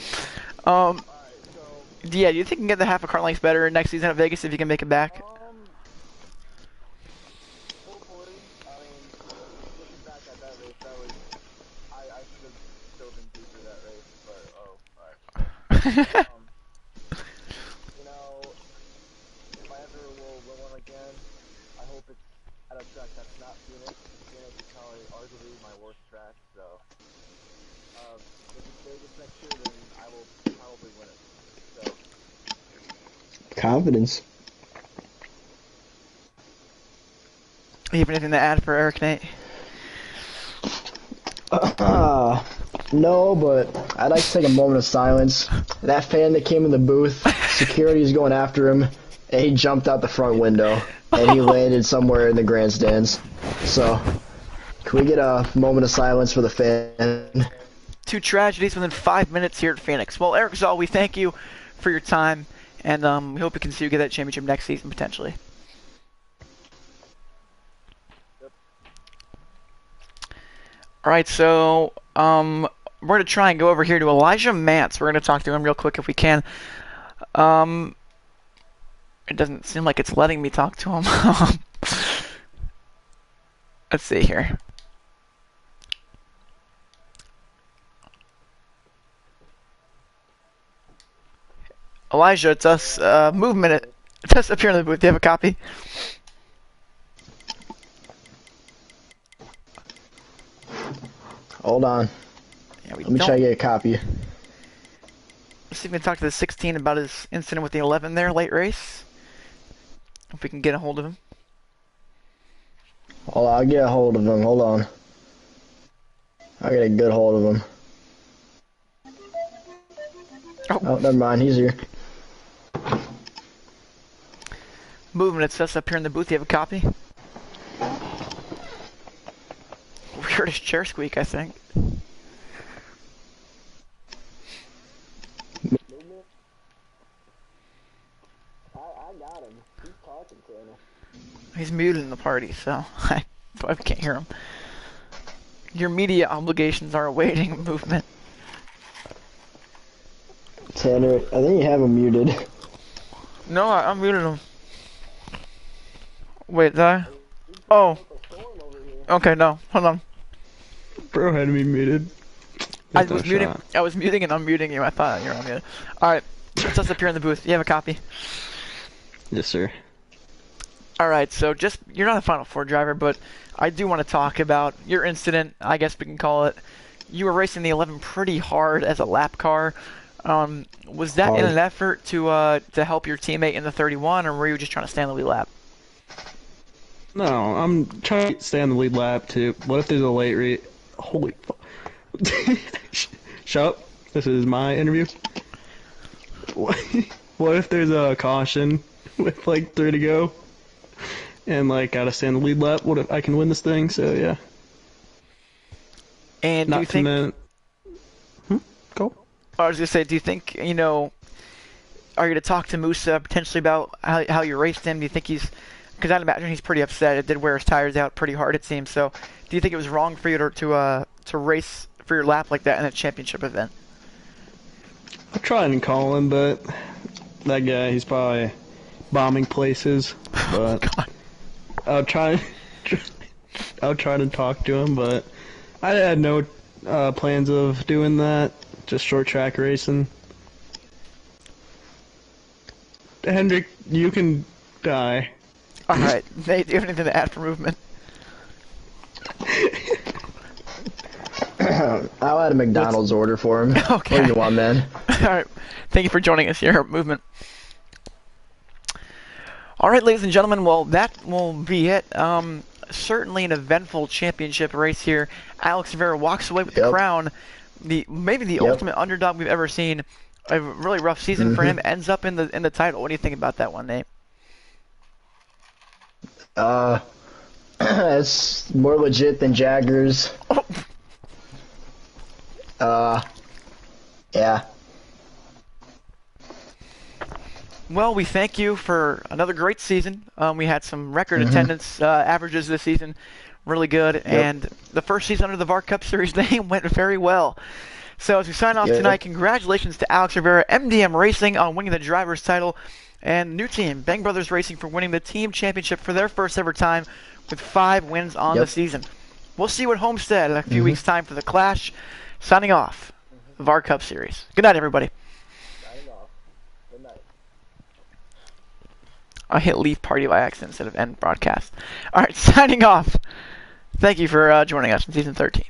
Speaker 1: yeah, do you think you can get the half a car length better next season at Vegas if you can make it back?
Speaker 9: Hopefully. I mean, looking back at that race, I should have still been deeper that race, but alright. You know, if I ever will win one again, I hope it's at a track that's not Phoenix. Phoenix is probably arguably my worst track, so if it's Vegas next year, then I will probably win it. So.
Speaker 8: Confidence.
Speaker 1: You have anything to add for Eric, Nate?
Speaker 8: No, but I'd like to take a moment of silence. That fan that came in the booth, security is going after him, and he jumped out the front window, and he landed somewhere in the grandstands. So, can we get a moment of silence for the fan?
Speaker 1: 2 tragedies within 5 minutes here at Phoenix. Well, Eric Zoll, we thank you for your time, and we hope we can see you get that championship next season, potentially. Alright, so, we're going to try and go over here to Elijah Mance. We're going to talk to him real quick if we can. It doesn't seem like it's letting me talk to him. Let's see here. Elijah, it's us, movement. It's us up here in the booth. Do you have a copy?
Speaker 8: Hold on.
Speaker 1: Yeah, we
Speaker 8: Let me
Speaker 1: don't.
Speaker 8: try to get a copy.
Speaker 1: Let's see if we can talk to the 16 about his incident with the 11 there, late race. If we can get a hold of him.
Speaker 8: Hold on, I'll get a hold of him. Hold on. I get a good hold of him. Oh, never mind. He's here.
Speaker 1: Movement, it says up here in the booth. You have a copy? We heard his chair squeak, I think.
Speaker 9: I got him. He's talking to him.
Speaker 1: He's muted in the party, so I can't hear him. Your media obligations are awaiting movement.
Speaker 8: Tanner, I think you have him muted.
Speaker 1: No, I'm muted him. Wait, did I? Oh. Okay, no. Hold on.
Speaker 12: Bro had me muted.
Speaker 1: I was muting and unmuting you. I thought you were on mute. Alright. It's us up here in the booth. You have a copy?
Speaker 12: Yes, sir.
Speaker 1: Alright, so just, you're not a Final Four driver, but I do want to talk about your incident, I guess we can call it. You were racing the 11 pretty hard as a lap car. Was that in an effort to help your teammate in the 31, or were you just trying to stay on the lead lap?
Speaker 12: No, I'm trying to stay on the lead lap too. What if there's a late read? Holy fuck. Shut up. This is my interview. What if there's a caution with like 3 to go? And like gotta stay on the lead lap? What if I can win this thing? So yeah.
Speaker 1: And do you think...
Speaker 12: Go.
Speaker 1: I was gonna say, do you think, you know, are you gonna talk to Musa potentially about how you raced him? Do you think he's... Because I'd imagine he's pretty upset. It did wear his tires out pretty hard, it seems. So, do you think it was wrong for you to race for your lap like that in a championship event?
Speaker 12: I tried and call him, but that guy, he's probably bombing places. But I'll try to talk to him, but I had no plans of doing that. Just short track racing. Hendrick, you can die.
Speaker 1: Alright, Nate, do you have anything to add for movement?
Speaker 8: I'll add a McDonald's order for him.
Speaker 1: Okay.
Speaker 8: What do you want, man?
Speaker 1: Alright, thank you for joining us here at Movement. Alright, ladies and gentlemen, well, that will be it. Certainly an eventful championship race here. Alex Rivera walks away with the crown. Maybe the ultimate underdog we've ever seen. A really rough season for him. Ends up in the title. What do you think about that one, Nate?
Speaker 8: It's more legit than Jaggers. Yeah.
Speaker 1: Well, we thank you for another great season. We had some record attendance averages this season. Really good. And the first season under the VAR Cup Series name went very well. So as we sign off tonight, congratulations to Alex Rivera, MDM Racing, on winning the driver's title. And new team, Bang Brothers Racing, for winning the team championship for their first ever time with 5 wins on the season. We'll see you at Homestead in a few weeks' time for the Clash. Signing off, VAR Cup Series. Good night, everybody.
Speaker 9: Signing off. Good night.
Speaker 1: I hit leave party by accident instead of end broadcast. All right, signing off. Thank you for joining us in Season 13.